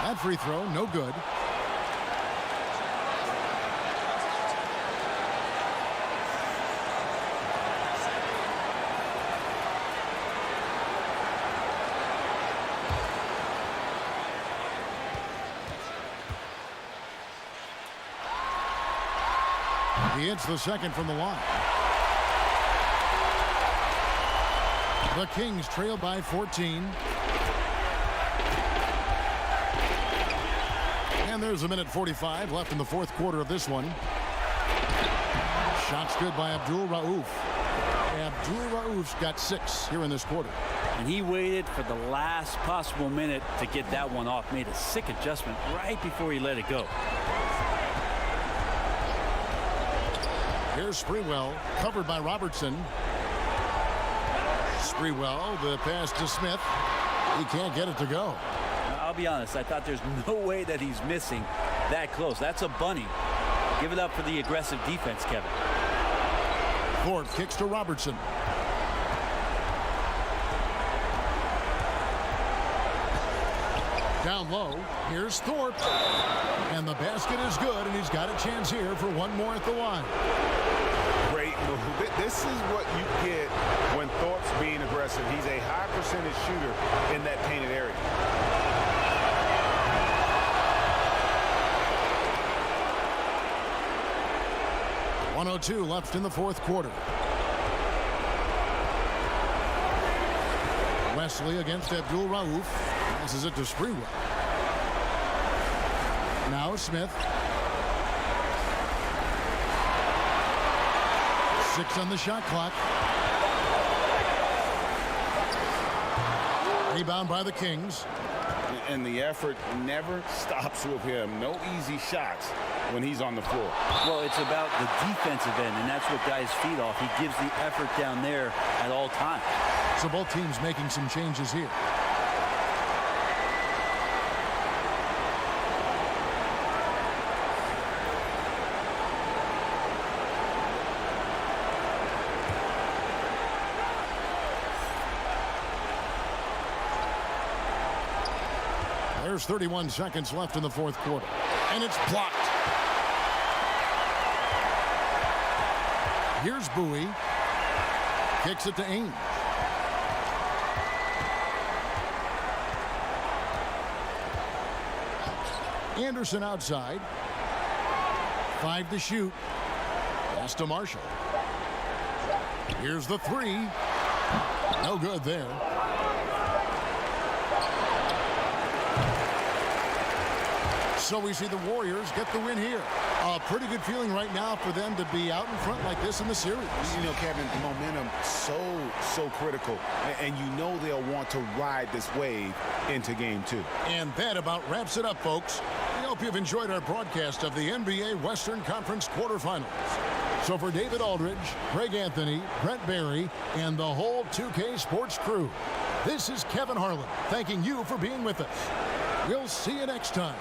That free throw, no good. He hits the second from the line. The Kings trail by 14. And there's 1:45 left in the fourth quarter of this one. Shots good by Abdul Rauf. Abdul Rauf's got 6 here in this quarter. And he waited for the last possible minute to get that one off. Made a sick adjustment right before he let it go. Here's Sprewell, covered by Robertson. Sprewell, the pass to Smith. He can't get it to go. I'll be honest, I thought there's no way that he's missing that close. That's a bunny. Give it up for the aggressive defense, Kevin. Thorpe kicks to Robertson. Down low, here's Thorpe. And the basket is good, and he's got a chance here for one more at the line. Great move. This is what you get when Thorpe's being aggressive. He's a high percentage shooter in that painted area. .102 left in the fourth quarter. Wesley against Abdul Rauf. Passes it to Sprewell. Now Smith. 6 on the shot clock. Rebound by the Kings. And the effort never stops with him. No easy shots when he's on the floor. Well, it's about the defensive end, and that's what guys feed off. He gives the effort down there at all times. So both teams making some changes here. There's 31 seconds left in the fourth quarter. And it's blocked. Here's Bowie. Kicks it to Ainge. Anderson outside. 5 to shoot. Pass to Marshall. Here's the 3. No good there. So we see the Warriors get the win here. A pretty good feeling right now for them to be out in front like this in the series. You know, Kevin, momentum so critical. And you know they'll want to ride this wave into game 2. And that about wraps it up, folks. We hope you've enjoyed our broadcast of the NBA Western Conference quarterfinals. So for David Aldridge, Greg Anthony, Brent Barry, and the whole 2K Sports crew, this is Kevin Harlan thanking you for being with us. We'll see you next time.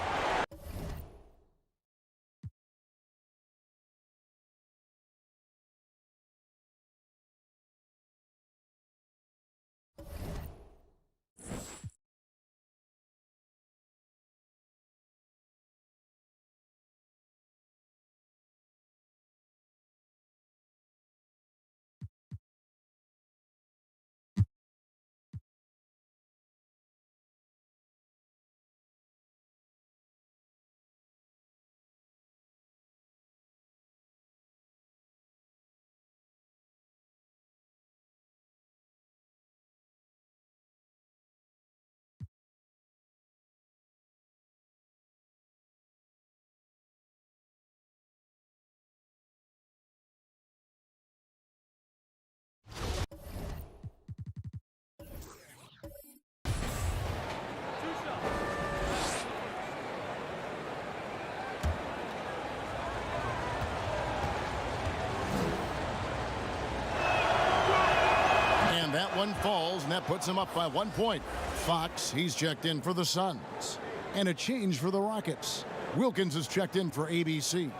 That one falls, and that puts him up by 1 point. Fox, he's checked in for the Suns. And a change for the Rockets. Wilkins is checked in for ABC.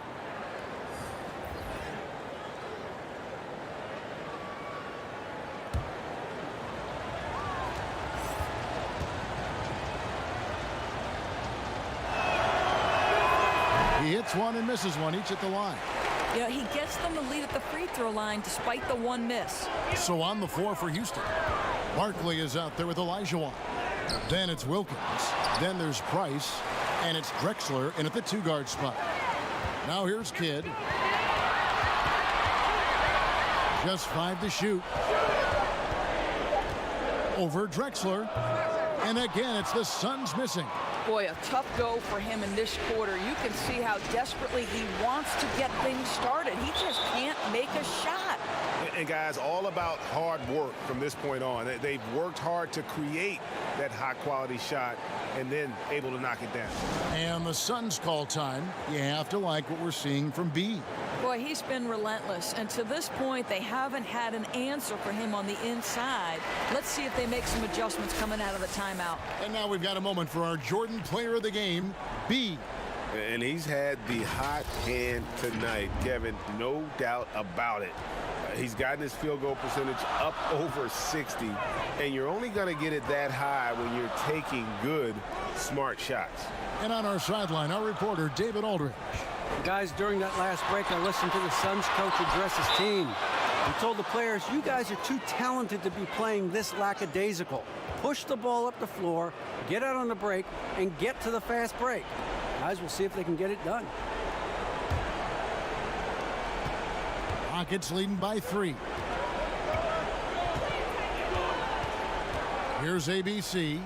He hits one and misses one, each at the line. Yeah, he gets them the lead at the free throw line despite the one miss. So on the floor for Houston. Barkley is out there with Olajuwon. Then it's Wilkins. Then there's Price. And it's Drexler in at the 2-guard spot. Now here's Kidd. Just 5 to shoot. Over Drexler. And again, it's the Suns missing. Boy, a tough go for him in this quarter. You can see how desperately he wants to get things started. He just can't make a shot. And guys, all about hard work from this point on. They've worked hard to create that high-quality shot and then able to knock it down. And the Suns call time. You have to like what we're seeing from B. Boy, he's been relentless. And to this point, they haven't had an answer for him on the inside. Let's see if they make some adjustments coming out of the timeout. And now we've got a moment for our Jordan player of the game, B. And he's had the hot hand tonight, Kevin, no doubt about it. He's gotten his field goal percentage up over 60, and you're only going to get it that high when you're taking good, smart shots. And on our sideline, our reporter, David Aldridge. Guys, during that last break, I listened to the Suns coach address his team. He told the players, you guys are too talented to be playing this lackadaisical. Push the ball up the floor, get out on the break, and get to the fast break. Guys, we'll see if they can get it done. Rockets leading by 3. Here's ABC.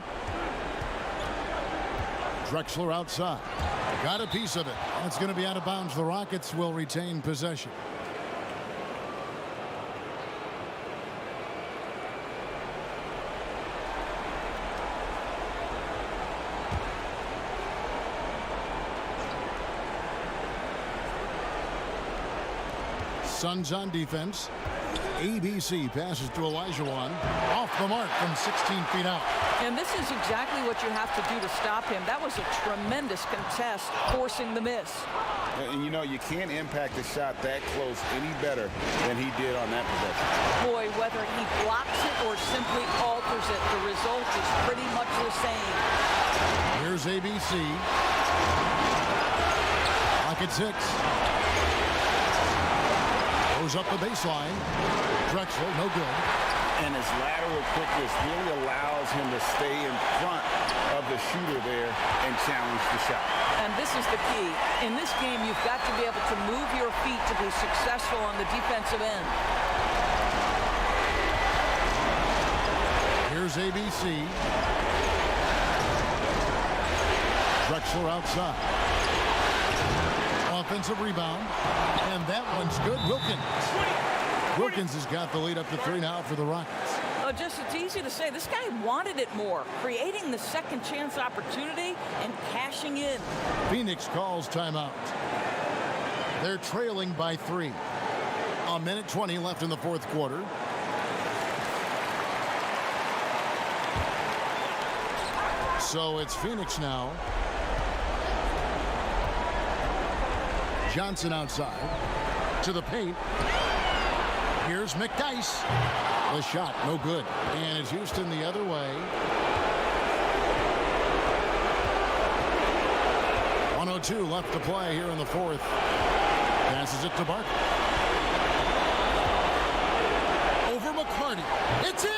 Drexler outside. Got a piece of it. It's going to be out of bounds. The Rockets will retain possession. Suns on defense. ABC passes to Olajuwon. Off the mark from 16 feet out. And this is exactly what you have to do to stop him. That was a tremendous contest, forcing the miss. And you know, you can't impact a shot that close any better than he did on that possession. Boy, whether he blocks it or simply alters it, the result is pretty much the same. Here's ABC. Lock at 6. Goes up the baseline. Drexler, no good. And his lateral quickness really allows him to stay in front of the shooter there and challenge the shot. And this is the key. In this game, you've got to be able to move your feet to be successful on the defensive end. Here's ABC. Drexler outside. Offensive rebound. And that one's good. Wilkins has got the lead up to 3 now for the Rockets. It's easy to say. This guy wanted it more, creating the second chance opportunity and cashing in. Phoenix calls timeout. They're trailing by 3. A minute 20 left in the fourth quarter. So it's Phoenix now. Johnson outside to the paint. Here's McDyess. The shot, no good. And it's Houston the other way. 1:02 left to play here in the fourth. Passes it to Barker. Over McCarty. It's in!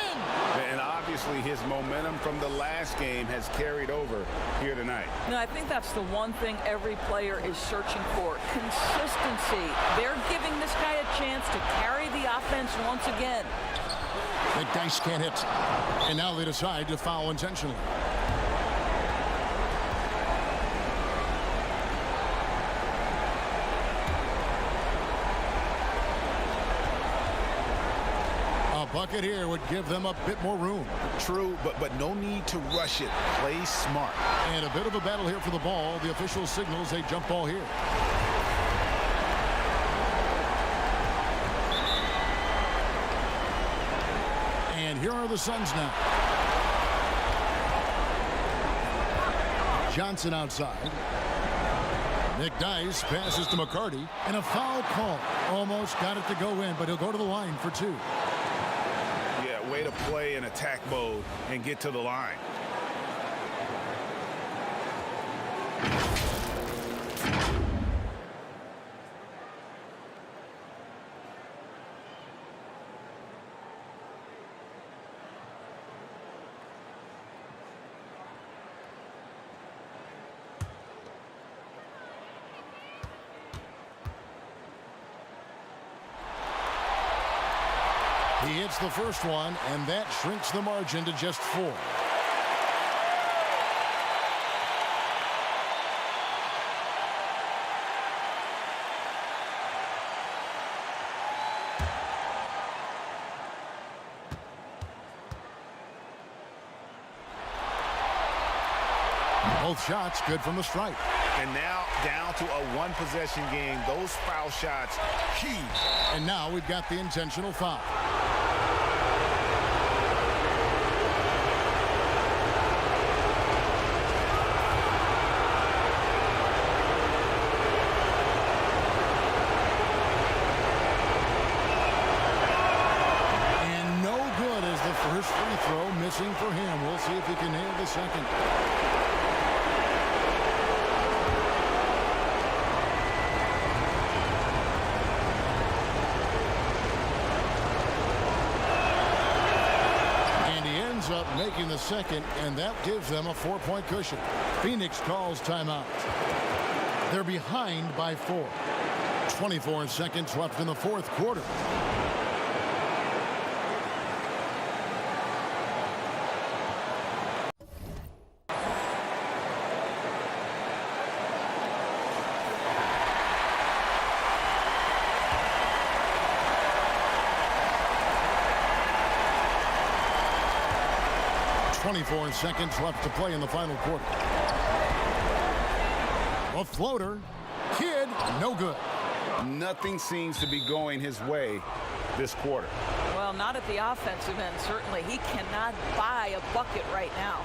And obviously his momentum from the last game has carried over here tonight. No, I think that's the one thing every player is searching for. Consistency. They're giving this guy a chance to carry the offense once again. McDyess can't hit. And now they decide to foul intentionally. A bucket here would give them a bit more room. True, but no need to rush it. Play smart. And a bit of a battle here for the ball. The official signals a jump ball here. And here are the Suns now. Johnson outside. McDyess passes to McCarty. And a foul call. Almost got it to go in, but he'll go to the line for 2. Yeah, way to play in attack mode and get to the line. He hits the first one, and that shrinks the margin to just 4. Both shots good from the stripe. And now down to a one-possession game. Those foul shots, key. And now we've got the intentional foul. And no good as the first free throw missing for him. We'll see if he can nail the second. Up making the second, and that gives them a 4-point cushion. Phoenix calls timeout. They're behind by 4. 24 seconds left in the fourth quarter. .24 seconds left to play in the final quarter. A floater. Kidd, no good. Nothing seems to be going his way this quarter. Well, not at the offensive end, certainly. He cannot buy a bucket right now.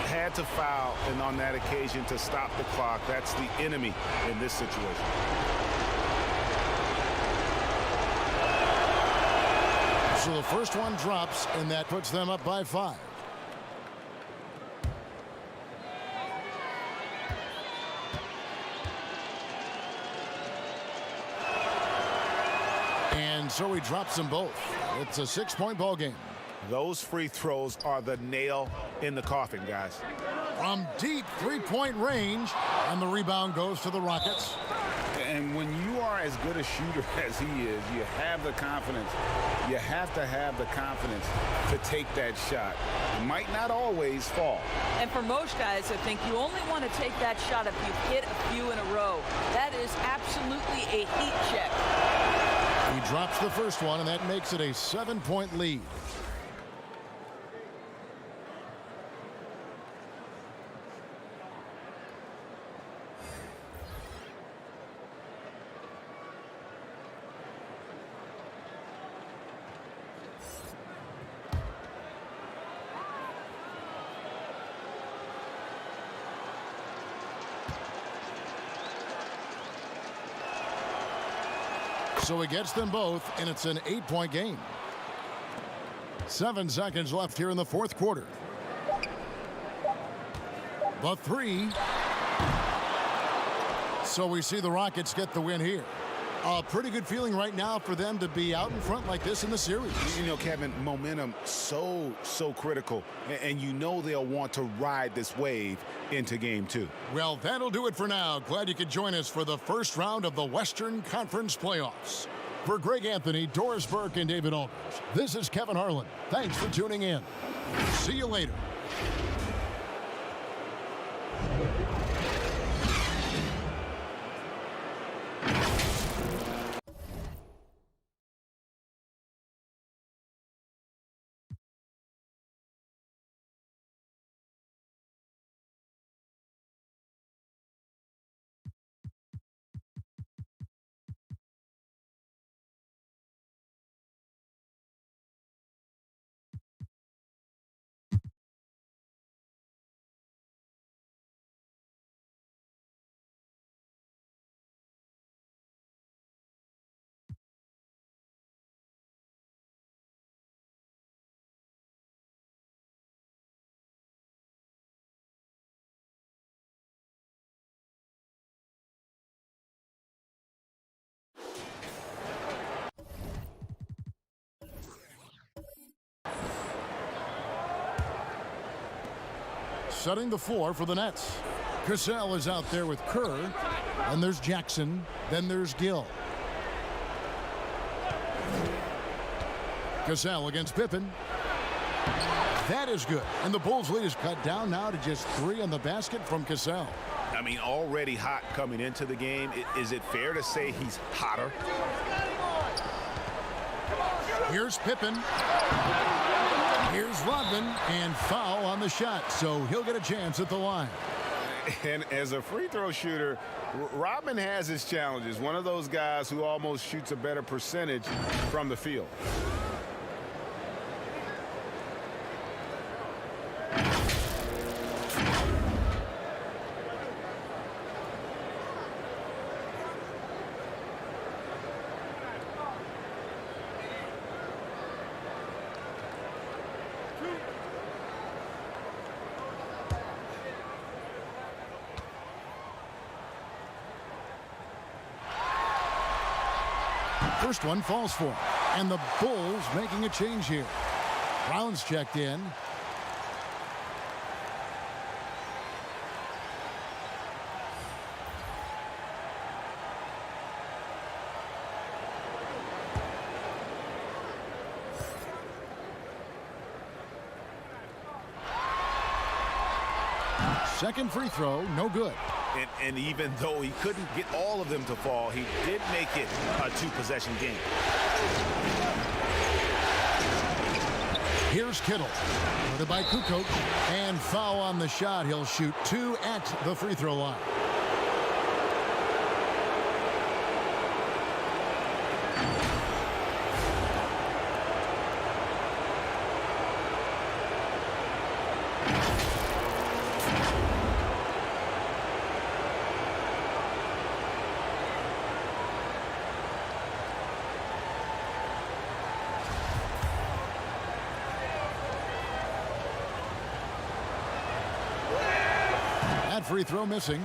Had to foul, and on that occasion to stop the clock. That's the enemy in this situation. So the first one drops, and that puts them up by 5. And so he drops them both. It's a 6-point ball game. Those free throws are the nail in the coffin, guys. From deep 3-point range, and the rebound goes to the Rockets. And when you are as good a shooter as he is, you have the confidence. You have to have the confidence to take that shot. It might not always fall. And for most guys, I think you only want to take that shot if you hit a few in a row. That is absolutely a heat check. He drops the first one, and that makes it a 7-point lead. So he gets them both, and it's an 8-point game. 7 seconds left here in the fourth quarter. The 3. So we see the Rockets get the win here. A pretty good feeling right now for them to be out in front like this in the series. You know, Kevin, momentum so critical, and you know they'll want to ride this wave into game 2. Well, that'll do it for now. Glad you could join us for the first round of the Western Conference playoffs. For Greg Anthony, Doris Burke, and David Aldridge, this is Kevin Harlan. Thanks for tuning in. See you later. Setting the floor for the Nets. Cassell is out there with Kerr. And there's Jackson. Then there's Gill. Cassell against Pippen. That is good. And the Bulls' lead is cut down now to just 3 on the basket from Cassell. I mean, already hot coming into the game. Is it fair to say he's hotter? Here's Pippen. Here's Rodman, and foul on the shot, so he'll get a chance at the line. And as a free throw shooter, Rodman has his challenges. One of those guys who almost shoots a better percentage from the field. First one falls for him. And the Bulls making a change here. Brown's checked in. Second free throw, no good. And even though he couldn't get all of them to fall, he did make it a 2-possession game. Here's Kittle. Guarded by Kukoc. And foul on the shot. He'll shoot 2 at the free throw line. free throw missing.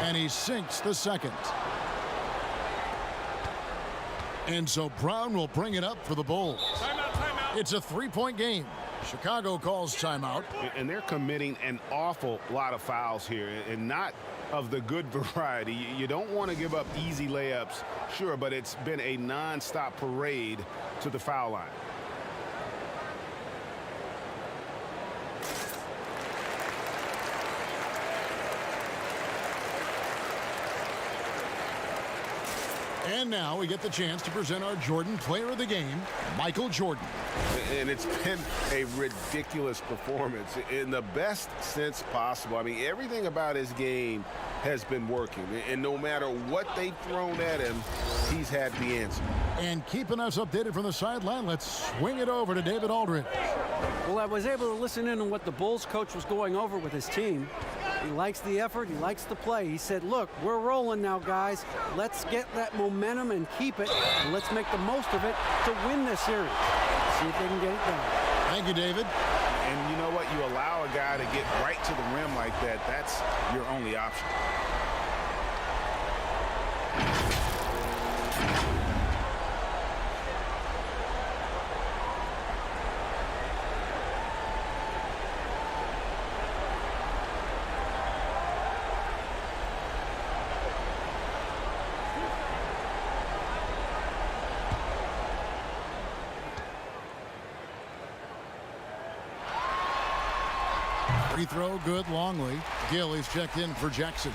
And he sinks the second. And so Brown will bring it up for the Bulls. Timeout. It's a three-point game. Chicago calls timeout. And they're committing an awful lot of fouls here, and not of the good variety. You don't want to give up easy layups, sure, but it's been a non-stop parade to the foul line. And now we get the chance to present our Jordan Player of the Game, Michael Jordan. And it's been a ridiculous performance in the best sense possible. I mean, everything about his game has been working. And no matter what they've thrown at him, he's had the answer. And keeping us updated from the sideline, let's swing it over to David Aldridge. Well, I was able to listen in on what the Bulls coach was going over with his team. He likes the effort. He likes the play. He said, look, we're rolling now, guys. Let's get that momentum and keep it, and let's make the most of it to win this series. See if they can get it done. Thank you, David. And you know what? You allow a guy to get right to the rim like that. That's your only option. Free throw good. Longley. Gill is checked in for Jackson.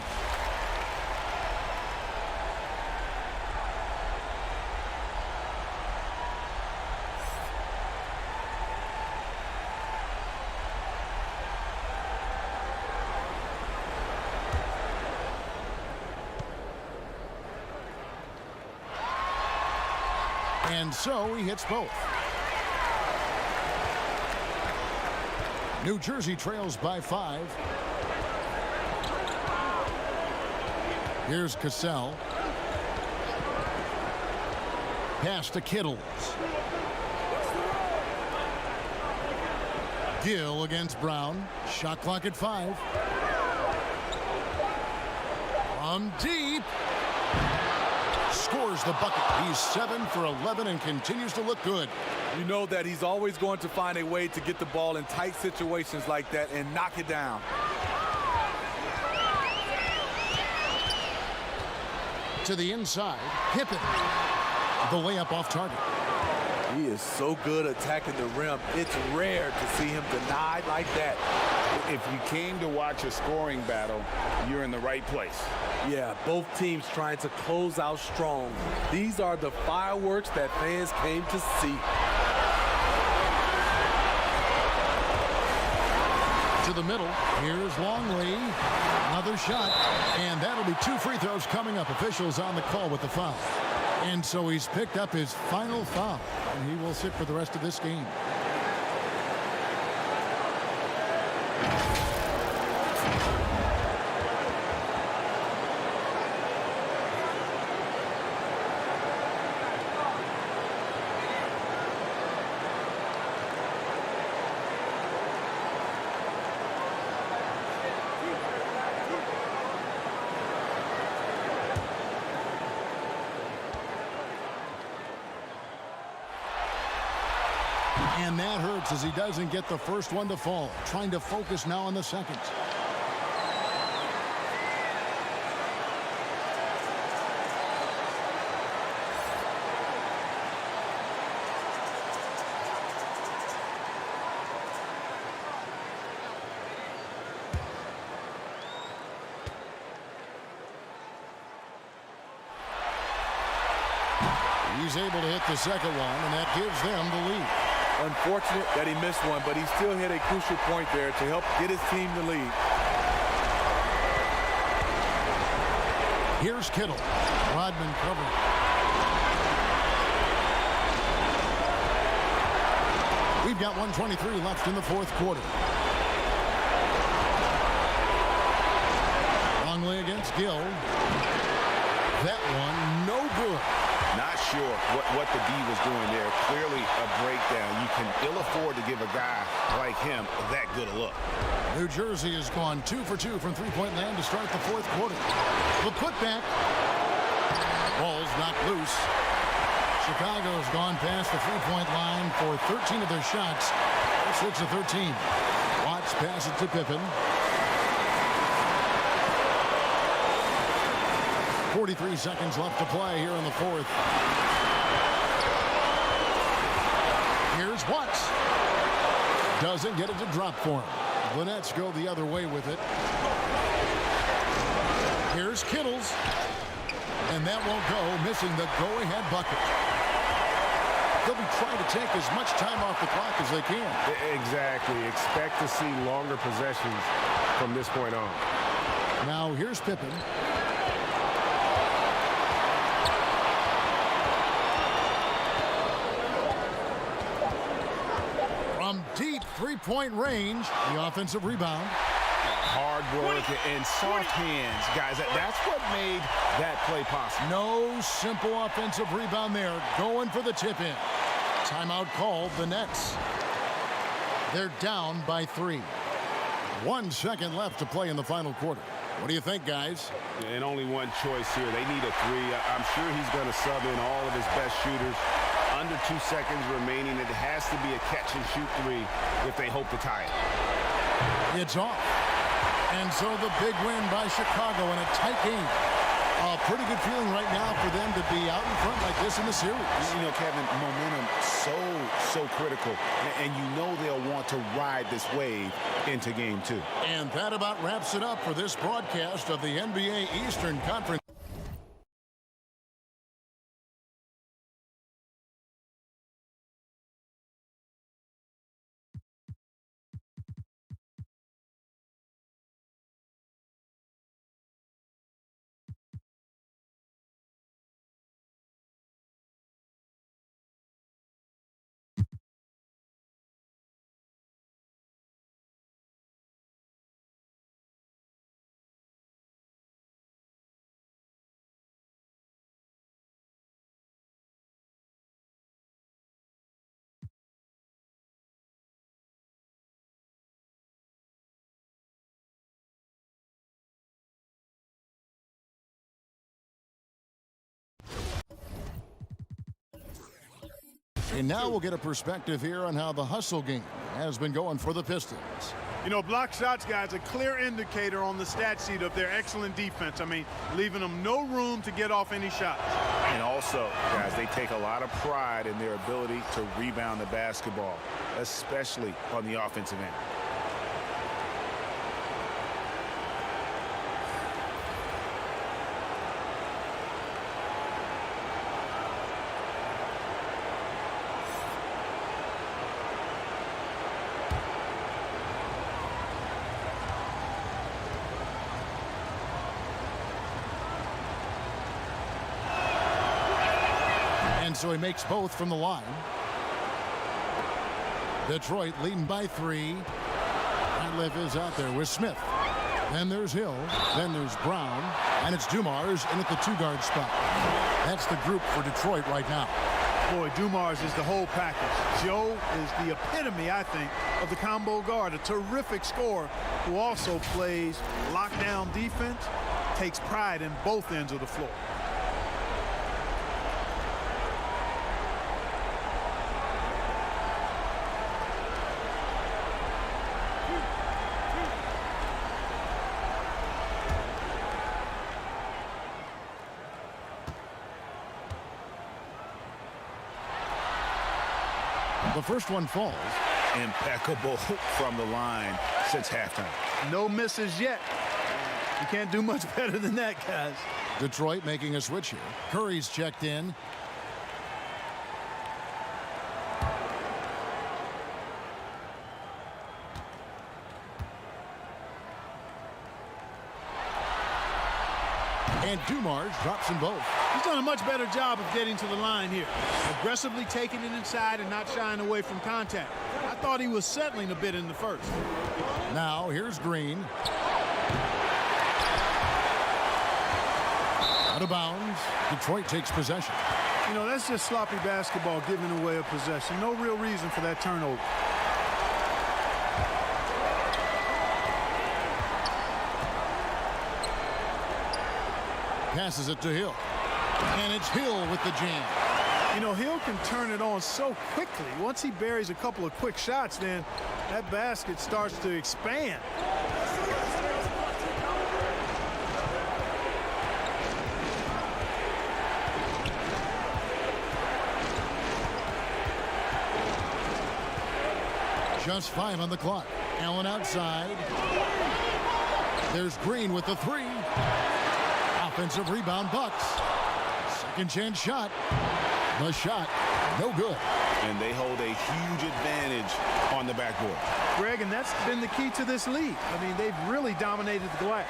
And so he hits both. New Jersey trails by 5. Here's Cassell. Pass to Kittles. Gill against Brown. Shot clock at 5. From deep. Scores the bucket. He's 7 for 11 and continues to look good. You know that he's always going to find a way to get the ball in tight situations like that and knock it down. To the inside, Pippen. The layup off target. He is so good attacking the rim. It's rare to see him denied like that. If you came to watch a scoring battle, you're in the right place. Yeah, both teams trying to close out strong. These are the fireworks that fans came to see. To the middle. Here's Longley. Another shot. And that'll be 2 free throws coming up. Officials on the call with the foul. And so he's picked up his final foul. And he will sit for the rest of this game. And that hurts as he doesn't get the first one to fall. Trying to focus now on the second. He's able to hit the second one, and that gives them the lead. Unfortunate that he missed one, but he still hit a crucial point there to help get his team the lead. Here's Kittle. Rodman covering. We've got 1:23 left in the fourth quarter. Longley against Gill. That one, no good. Not sure what the D was doing there. Clearly a breakdown. You can ill afford to give a guy like him that good a look. New Jersey has gone 2 for 2 from three-point land to start the fourth quarter. The putback. Ball's knocked loose. Chicago's gone past the three-point line for 13 of their shots. 6 of 13. Watts passes to Pippen. 43 seconds left to play here in the fourth. Here's Watts. Doesn't get it to drop for him. The Nets go the other way with it. Here's Kittles. And that won't go, missing the go-ahead bucket. They'll be trying to take as much time off the clock as they can. Exactly. Expect to see longer possessions from this point on. Now here's Pippen. From deep three-point range, the offensive rebound. Hard work and soft hands, guys. That's what made that play possible. No simple offensive rebound there. Going for the tip-in. Timeout called, the Nets. They're down by 3. 1 second left to play in the final quarter. What do you think, guys? And only one choice here. They need a 3. I'm sure he's going to sub in all of his best shooters. Under 2 seconds remaining. It has to be a catch-and-shoot 3 if they hope to tie it. It's off. And so the big win by Chicago in a tight game. A pretty good feeling right now for them to be out in front like this in the series. You know, Kevin, momentum so critical. And you know they'll want to ride this wave into game 2. And that about wraps it up for this broadcast of the NBA Eastern Conference. And now we'll get a perspective here on how the hustle game has been going for the Pistons. You know, block shots, guys, a clear indicator on the stat sheet of their excellent defense. I mean, leaving them no room to get off any shots. And also, guys, they take a lot of pride in their ability to rebound the basketball, especially on the offensive end. So he makes both from the line. Detroit leading by 3. Ratliff is out there with Smith. Then there's Hill. Then there's Brown. And it's Dumars in at the 2-guard spot. That's the group for Detroit right now. Boy, Dumars is the whole package. Joe is the epitome, I think, of the combo guard. A terrific scorer who also plays lockdown defense, takes pride in both ends of the floor. The first one falls. Impeccable from the line since halftime. No misses yet. You can't do much better than that, guys. Detroit making a switch here. Curry's checked in. And Dumars drops them both. He's done a much better job of getting to the line here. Aggressively taking it inside and not shying away from contact. I thought he was settling a bit in the first. Now here's Green. Out of bounds. Detroit takes possession. You know, that's just sloppy basketball, giving away a possession. No real reason for that turnover. Passes it to Hill. And it's Hill with the jam. You know, Hill can turn it on so quickly. Once he buries a couple of quick shots, then that basket starts to expand. Just 5 on the clock. Allen outside. There's Green with the 3. Offensive rebound, Bucks. Second chance shot. The shot, no good. And they hold a huge advantage on the backboard. Greg, and that's been the key to this league. I mean, they've really dominated the glass.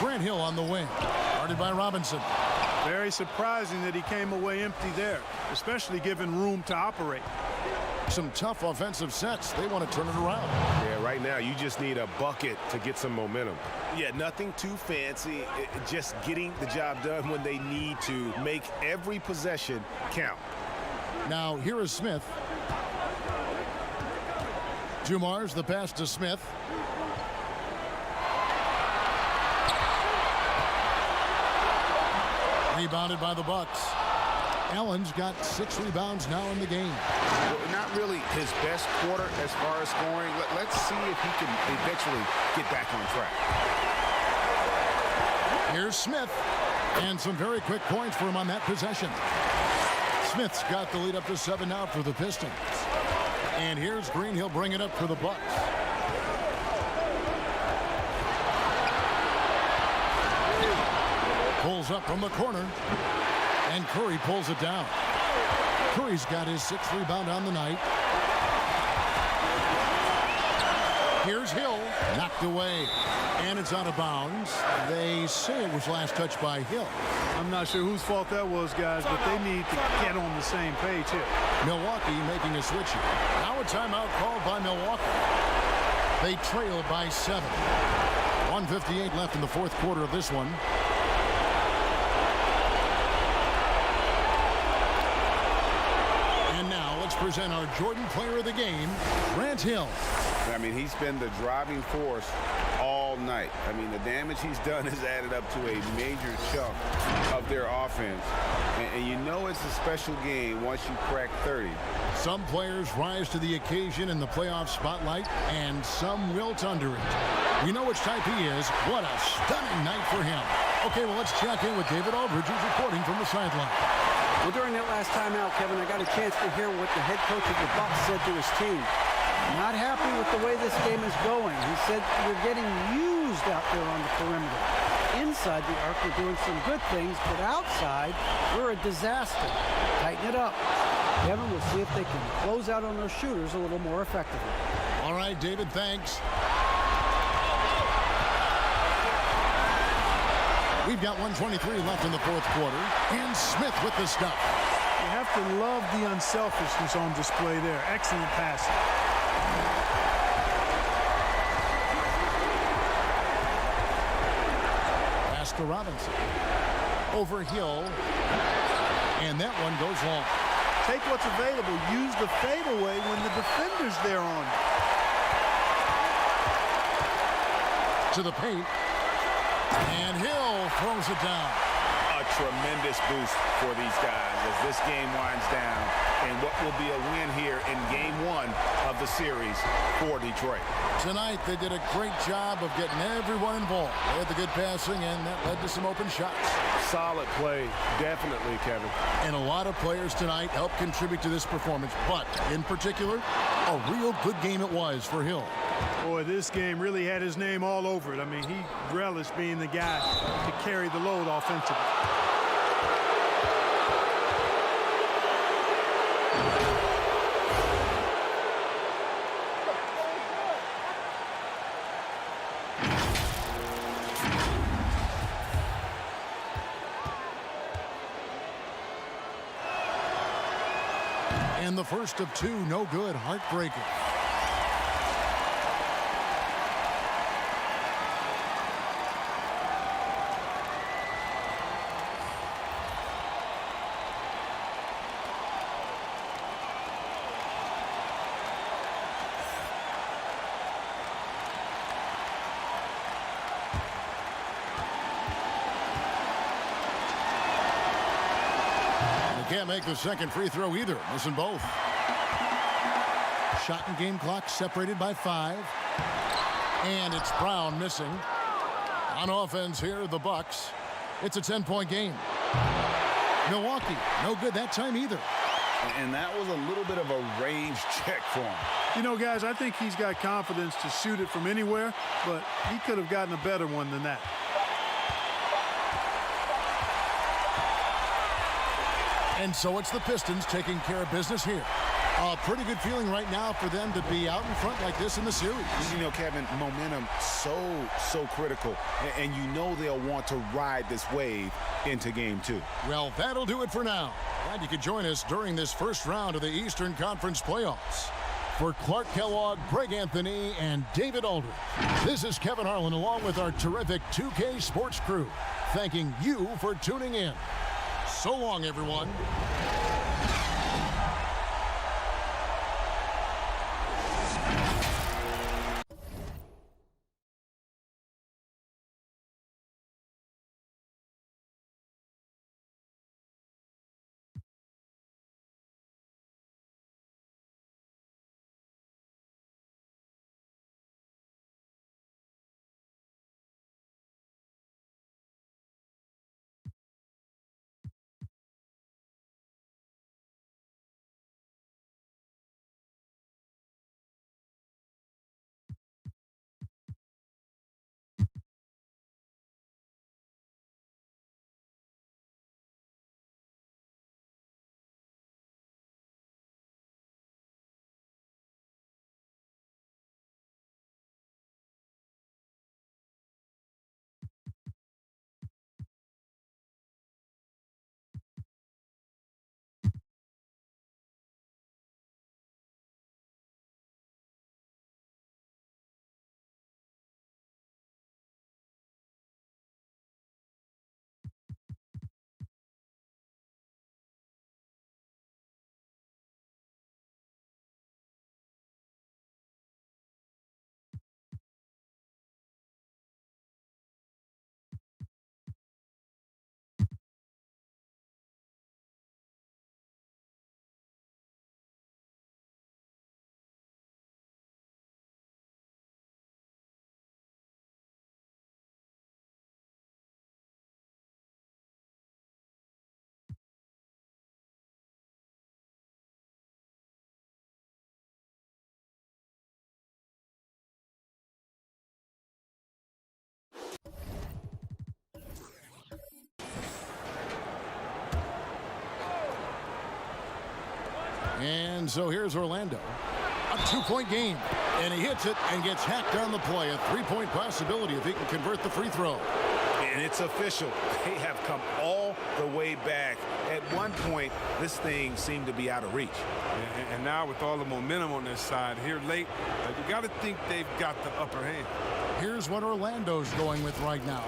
Grant Hill on the wing. Guarded by Robinson. Very surprising that he came away empty there, especially given room to operate. Some tough offensive sets. They want to turn it around. Yeah, right now you just need a bucket to get some momentum. Yeah, nothing too fancy. Just getting the job done when they need to. Make every possession count. Now here is Smith. Dumars, the pass to Smith. Rebounded by the Bucks. Allen's got 6 rebounds now in the game. Well, not really his best quarter as far as scoring. Let's see if he can eventually get back on track. Here's Smith. And some very quick points for him on that possession. Smith's got the lead up to 7 now for the Pistons. And here's Green. He'll bring it up for the Bucks. Pulls up from the corner. And Curry pulls it down. Curry's got his 6th rebound on the night. Here's Hill. Knocked away. And it's out of bounds. They say it was last touched by Hill. I'm not sure whose fault that was, guys, but they need to get on the same page here. Milwaukee making a switch here. Now a timeout called by Milwaukee. They trail by 7. 1:58 left in the 4th quarter of this one. Present our Jordan Player of the Game, Grant Hill. I mean, he's been the driving force all night. I mean, the damage he's done has added up to a major chunk of their offense. And you know it's a special game once you crack 30. Some players rise to the occasion in the playoff spotlight, and some wilt under it. We know which type he is. What a stunning night for him. Okay, well, let's check in with David Aldridge, who's reporting from the sideline. Well, during that last timeout, Kevin, I got a chance to hear what the head coach of the Bucks said to his team. Not happy with the way this game is going. He said, "We're getting used out there on the perimeter. Inside the arc, we're doing some good things, but outside, we're a disaster. Tighten it up." Kevin, we'll see if they can close out on those shooters a little more effectively. All right, David, thanks. We've got 1:23 left in the 4th quarter. And Smith with the stuff. You have to love the unselfishness on display there. Excellent passing. Pass to Robinson. Over Hill. And that one goes long. Take what's available. Use the fadeaway when the defender's there on it. To the paint. And Hill throws it down. A tremendous boost for these guys as this game winds down and what will be a win here in game 1 of the series for Detroit. Tonight they did a great job of getting everyone involved. They had the good passing and that led to some open shots. Solid play, definitely, Kevin. And a lot of players tonight helped contribute to this performance, but in particular, a real good game it was for Hill. Boy, this game really had his name all over it. I mean, he relished being the guy to carry the load offensively. And the first of two, no good, heartbreaker. Can't make the second free throw either, missing both. Shot and game clock separated by 5. And it's Brown missing. On offense here, the Bucks. It's a 10-point game. Milwaukee, no good that time either. And that was a little bit of a range check for him. You know, guys, I think he's got confidence to shoot it from anywhere, but he could have gotten a better one than that. And so it's the Pistons taking care of business here. A pretty good feeling right now for them to be out in front like this in the series. You know, Kevin, momentum so critical. And you know they'll want to ride this wave into game 2. Well, that'll do it for now. Glad you could join us during this first round of the Eastern Conference playoffs. For Clark Kellogg, Greg Anthony, and David Aldridge, this is Kevin Harlan along with our terrific 2K Sports crew, thanking you for tuning in. So long, everyone. And so here's Orlando. A 2-point game. And he hits it and gets hacked on the play. A 3-point possibility if he can convert the free throw. And it's official. They have come all the way back. At one point, this thing seemed to be out of reach. And now with all the momentum on this side here late, you got to think they've got the upper hand. Here's what Orlando's going with right now.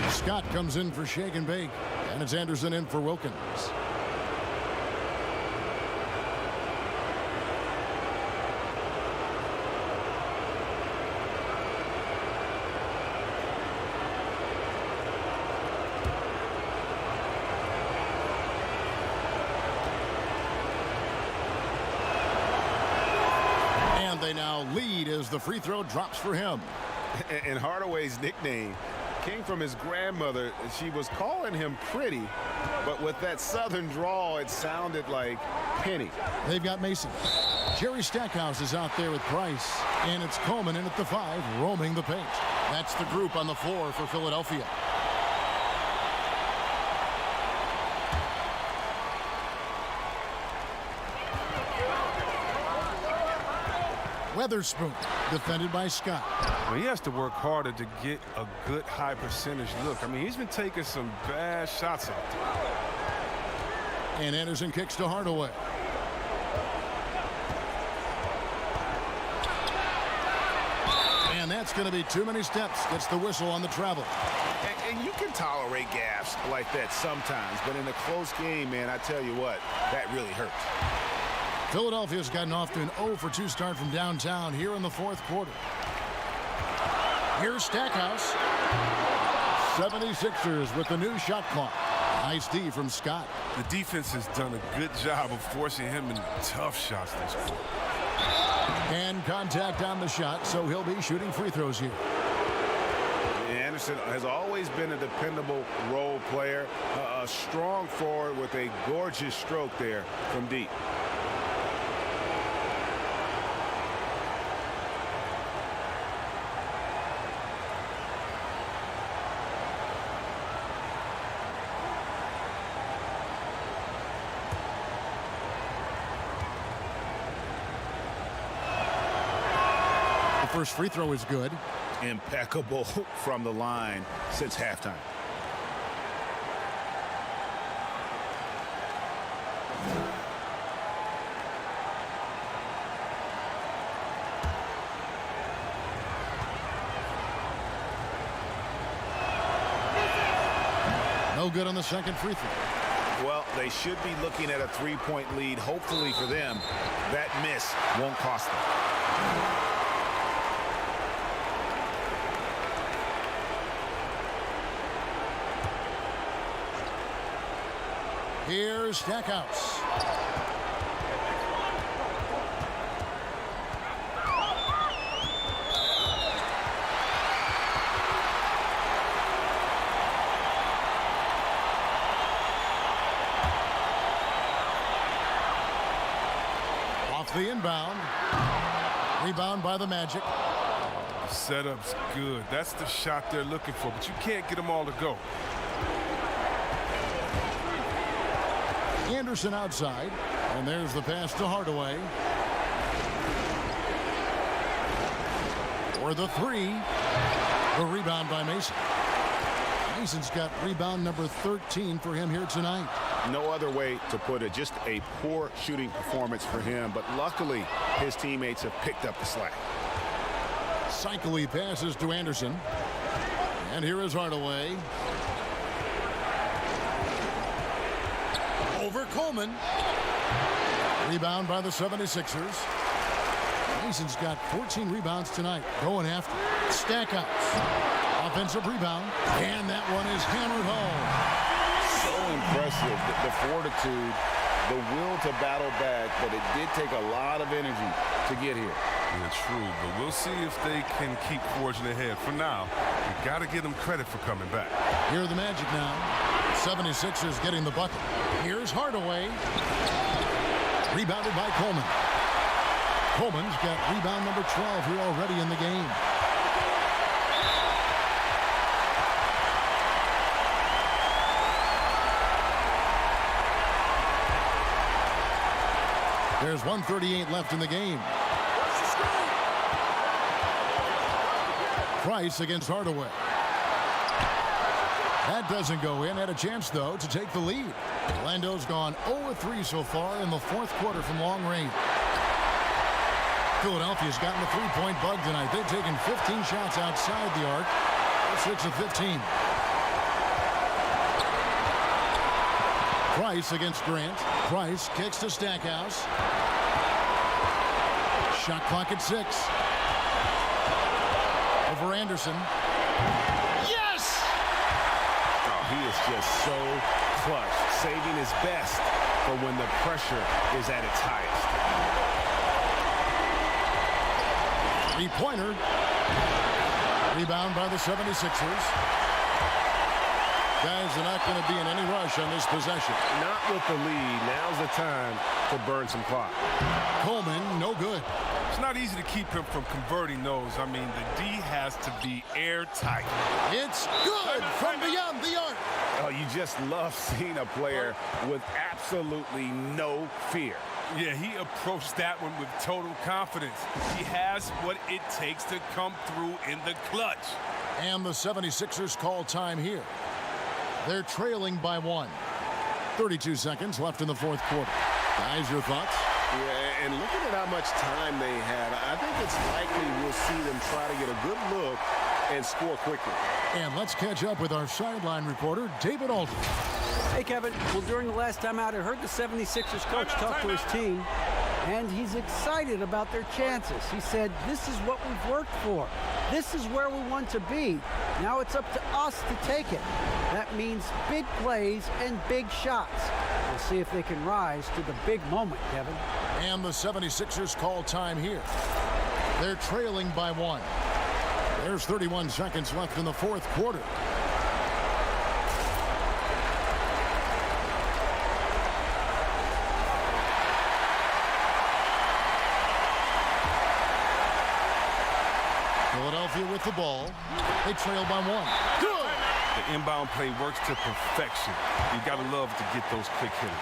Scott comes in for Shake and Bake. And it's Anderson in for Wilkins. They now lead as the free throw drops for him. And Hardaway's nickname came from his grandmother. She was calling him Pretty, but with that southern drawl, it sounded like Penny. They've got Mason. Jerry Stackhouse is out there with Price, and it's Coleman in at the 5, roaming the paint. That's the group on the floor for Philadelphia. Weatherspoon, defended by Scott. Well, he has to work harder to get a good high percentage look. I mean, he's been taking some bad shots out there. And Anderson kicks to Hardaway. That's going to be too many steps. Gets the whistle on the travel. And you can tolerate gaffes like that sometimes, but in a close game, man, I tell you what, that really hurts. Philadelphia's gotten off to an 0-for-2 start from downtown here in the fourth quarter. Here's Stackhouse. 76ers with the new shot clock. Nice D from Scott. The defense has done a good job of forcing him into tough shots this quarter. And contact on the shot, so he'll be shooting free throws here. Anderson has always been a dependable role player, a strong forward with a gorgeous stroke there from deep. First free throw is good. Impeccable from the line since halftime. No good on the second free throw. Well, they should be looking at a three-point lead. Hopefully for them, that miss won't cost them. Here's Stackhouse. Off the inbound. Rebound by the Magic. The setup's good. That's the shot they're looking for, but you can't get them all to go. Anderson outside, and there's the pass to Hardaway. For the three, the rebound by Mason. Mason's got rebound number 13 for him here tonight. No other way to put it, just a poor shooting performance for him, but luckily his teammates have picked up the slack. Cycly passes to Anderson, and here is Hardaway. Over Coleman. Rebound by the 76ers. Mason's got 14 rebounds tonight. Going after Stackhouse. Offensive rebound. And that one is hammered home. So impressive. The fortitude, the will to battle back, but it did take a lot of energy to get here. Yeah, true, but we'll see if they can keep forging ahead. For now, you got to give them credit for coming back. Here are the Magic now. 76ers getting the bucket. Here's Hardaway. Rebounded by Coleman. Coleman's got rebound number 12 here already in the game. There's 1:38 left in the game. Price against Hardaway. That doesn't go in. Had a chance, though, to take the lead. Orlando's gone 0-3 so far in the fourth quarter from long range. Philadelphia's gotten a three-point bug tonight. They've taken 15 shots outside the arc. 6 of 15. Price against Grant. Price kicks to Stackhouse. Shot clock at 6. Over Anderson. Yes! Oh, he is just so clutch, saving his best for when the pressure is at its highest. Three-pointer. Rebound by the 76ers. Guys are not going to be in any rush on this possession. Not with the lead. Now's the time to burn some clock. Coleman, no good. It's not easy to keep him from converting those. I mean, the D has to be airtight. It's good from beyond the arc. Oh, you just love seeing a player with absolutely no fear. Yeah, he approached that one with total confidence. He has what it takes to come through in the clutch. And the 76ers call time here. They're trailing by 1. 32 seconds left in the fourth quarter. Guys, your thoughts? Yeah, and looking at how much time they had, I think it's likely we'll see them try to get a good look and score quickly. And let's catch up with our sideline reporter, David Aldridge. Hey, Kevin. Well, during the last time out, I heard the 76ers coach talk to his team, and he's excited about their chances. He said, this is what we've worked for. This is where we want to be. Now it's up to us to take it. That means big plays and big shots. We'll see if they can rise to the big moment, Kevin. And the 76ers call time here. They're trailing by 1. There's 31 seconds left in the fourth quarter. Philadelphia with the ball. They trail by 1. Good! The inbound play works to perfection. You got to love to get those quick hitters.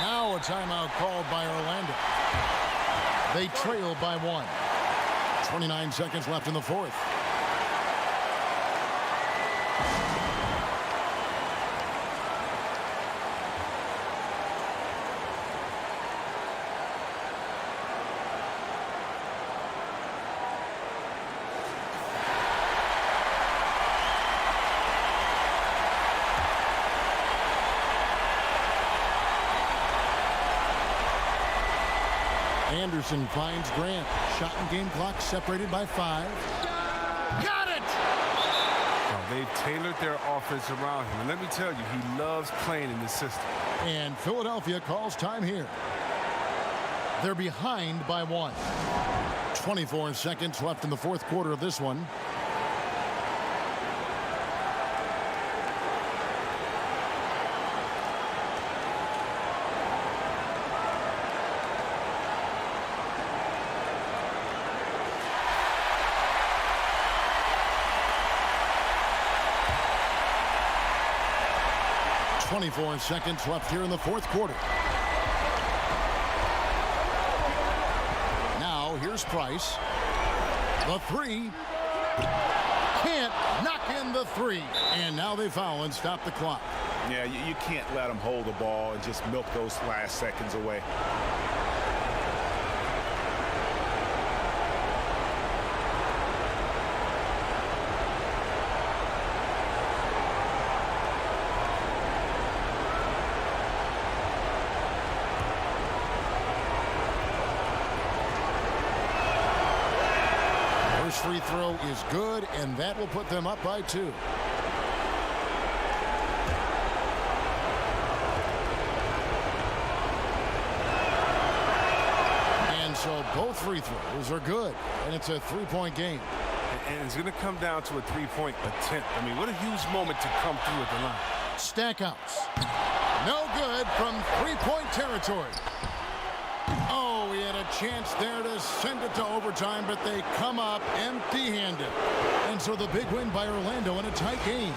Now a timeout called by Orlando. They trail by 1. 29 seconds left in the fourth. Anderson finds Grant. Shot and game clock separated by 5. Got it! Now, they've tailored their offense around him. And let me tell you, he loves playing in this system. And Philadelphia calls time here. They're behind by 1. 24 seconds left in the fourth quarter of this one. .24 seconds left here in the fourth quarter. Now here's Price. The 3. Can't knock in the 3. And now they foul and stop the clock. Yeah, you can't let them hold the ball and just milk those last seconds away. Free throw is good, and that will put them up by 2. And so both free throws are good, and it's a 3-point game. And it's going to come down to a 3-point attempt. I mean, what a huge moment to come through at the line. Stackouts. No good from 3-point territory. Oh, he had a chance there to send it to overtime, but they come up empty-handed. And so the big win by Orlando in a tight game.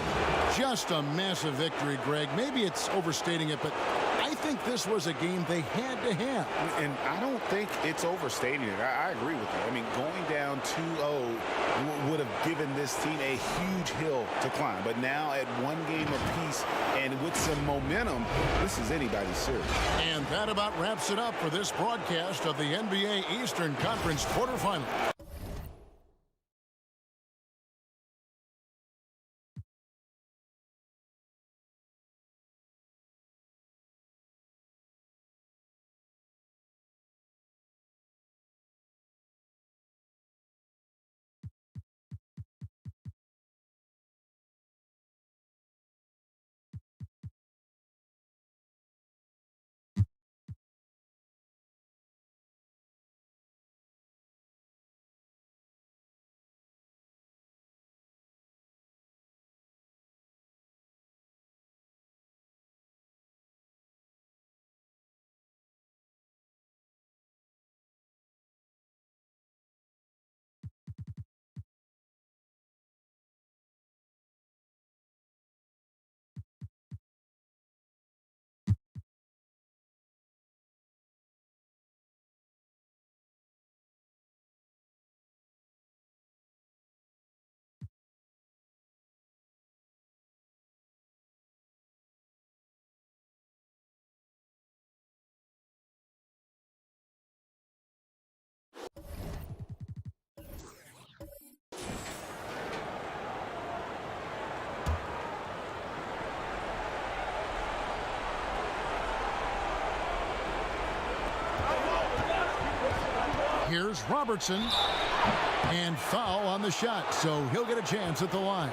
Just a massive victory, Greg. Maybe it's overstating it, but I think this was a game they had to have. And I don't think it's overstating it. I agree with you. I mean, going down 2-0 would have given this team a huge hill to climb. But now at 1 game apiece and with some momentum, this is anybody's series. And that about wraps it up for this broadcast of the NBA Eastern Conference quarterfinal. Here's Robertson. And foul on the shot, so he'll get a chance at the line.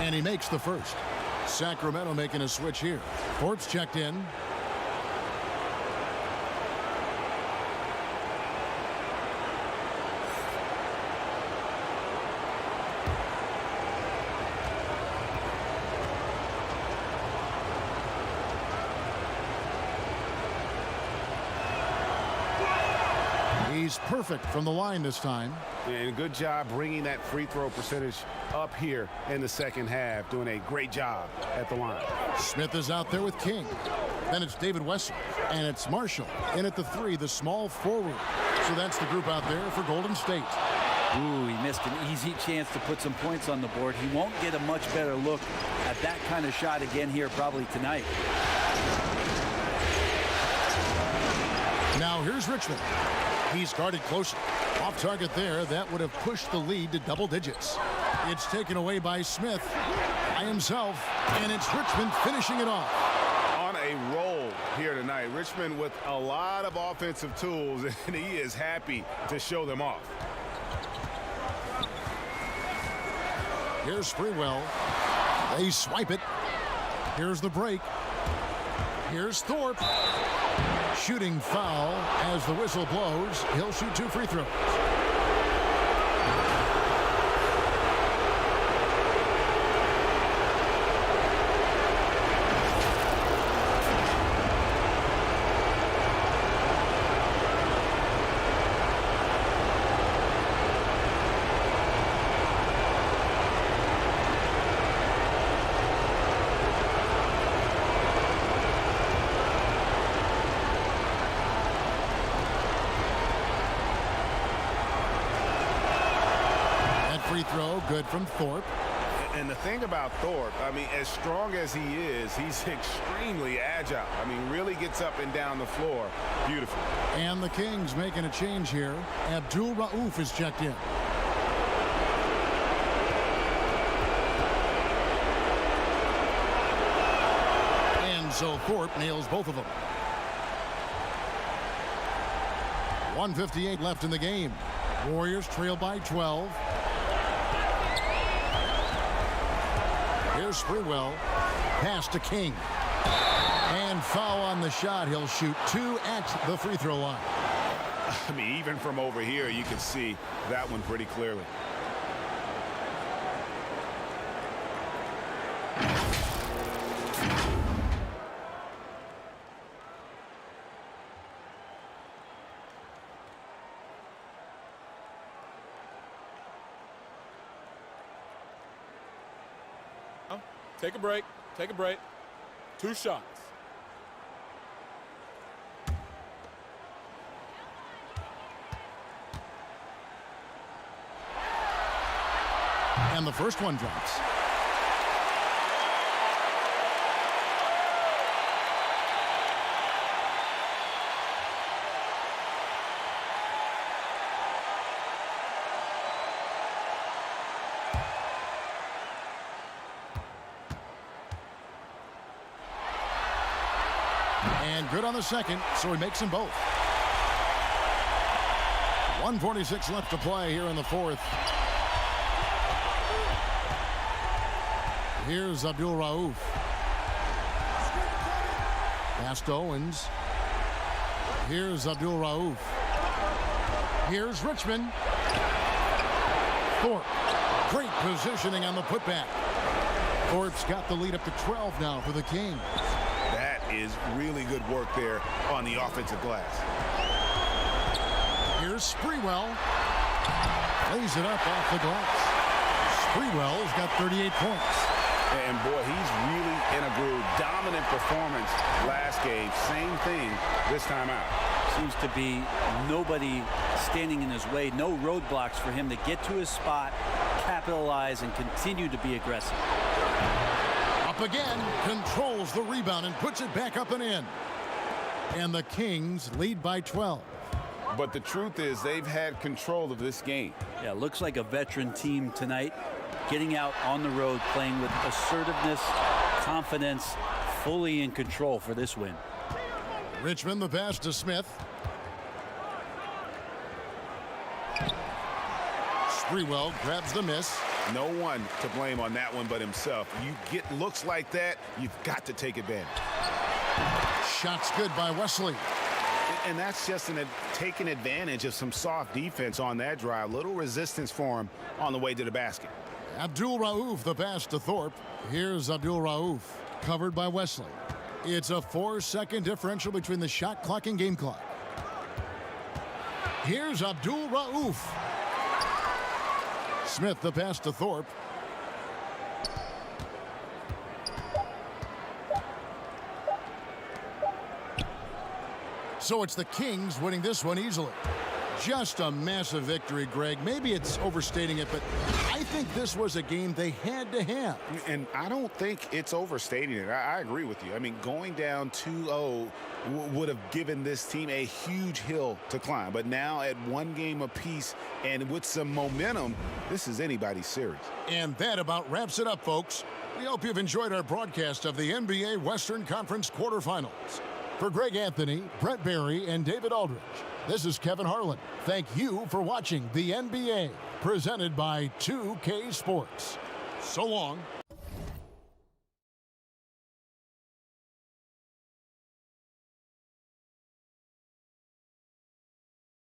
And he makes the first. Sacramento making a switch here. Thorpe's checked in. He's perfect from the line this time. And good job bringing that free throw percentage up here in the second half. Doing a great job at the line. Smith is out there with King. Then it's David Wessel. And it's Marshall. In at the 3, the small forward. So that's the group out there for Golden State. Ooh, he missed an easy chance to put some points on the board. He won't get a much better look at that kind of shot again here probably tonight. Now here's Richmond. He's guarded closely. Off target there. That would have pushed the lead to double digits. It's taken away by Smith by himself. And it's Richmond finishing it off. On a roll here tonight. Richmond with a lot of offensive tools, and he is happy to show them off. Here's Sprewell. They swipe it. Here's the break. Here's Thorpe. Shooting foul as the whistle blows. He'll shoot 2 free throws. Free throw, good from Thorpe. And the thing about Thorpe, I mean, as strong as he is, he's extremely agile. I mean, really gets up and down the floor. Beautiful. And the Kings making a change here. Abdul Rauf is checked in. And so Thorpe nails both of them. 1:58 left in the game. Warriors trail by 12. Here's Sprewell. Pass to King. And foul on the shot. He'll shoot 2 at the free throw line. I mean, even from over here, you can see that one pretty clearly. Take a break. Take a break. 2 shots. And the first one drops. And good on the second, so he makes them both. 1:46 left to play here in the fourth. Here's Abdul Rauf. Pass to Owens. Here's Abdul Rauf. Here's Richmond. Thorpe. Great positioning on the putback. Thorpe's got the lead up to 12 now for the Kings. That is really good work there on the offensive glass. Here's Sprewell. Lays it up off the glass. Sprewell's got 38 points. And boy, he's really in a groove. Dominant performance last game. Same thing this time out. Seems to be nobody standing in his way. No roadblocks for him to get to his spot, capitalize, and continue to be aggressive. Up again, controls the rebound and puts it back up and in. And the Kings lead by 12. But the truth is they've had control of this game. Yeah, looks like a veteran team tonight, getting out on the road, playing with assertiveness, confidence, fully in control for this win. Richmond the pass to Smith. Sprewell grabs the miss. No one to blame on that one but himself. You get looks like that, you've got to take advantage. Shots good by Wesley. And that's just taking advantage of some soft defense on that drive. Little resistance for him on the way to the basket. Abdul Rauf the pass to Thorpe. Here's Abdul Rauf, covered by Wesley. It's a 4-second differential between the shot clock and game clock. Here's Abdul Rauf. Smith the pass to Thorpe. So it's the Kings winning this one easily. Just a massive victory, Greg. Maybe it's overstating it, but I think this was a game they had to have. And I don't think it's overstating it. I agree with you. I mean, going down 2-0 would have given this team a huge hill to climb. But now at one game apiece and with some momentum, this is anybody's series. And that about wraps it up, folks. We hope you've enjoyed our broadcast of the NBA Western Conference quarterfinals. For Greg Anthony, Brett Barry, and David Aldridge, this is Kevin Harlan. Thank you for watching the NBA, presented by 2K Sports. So long.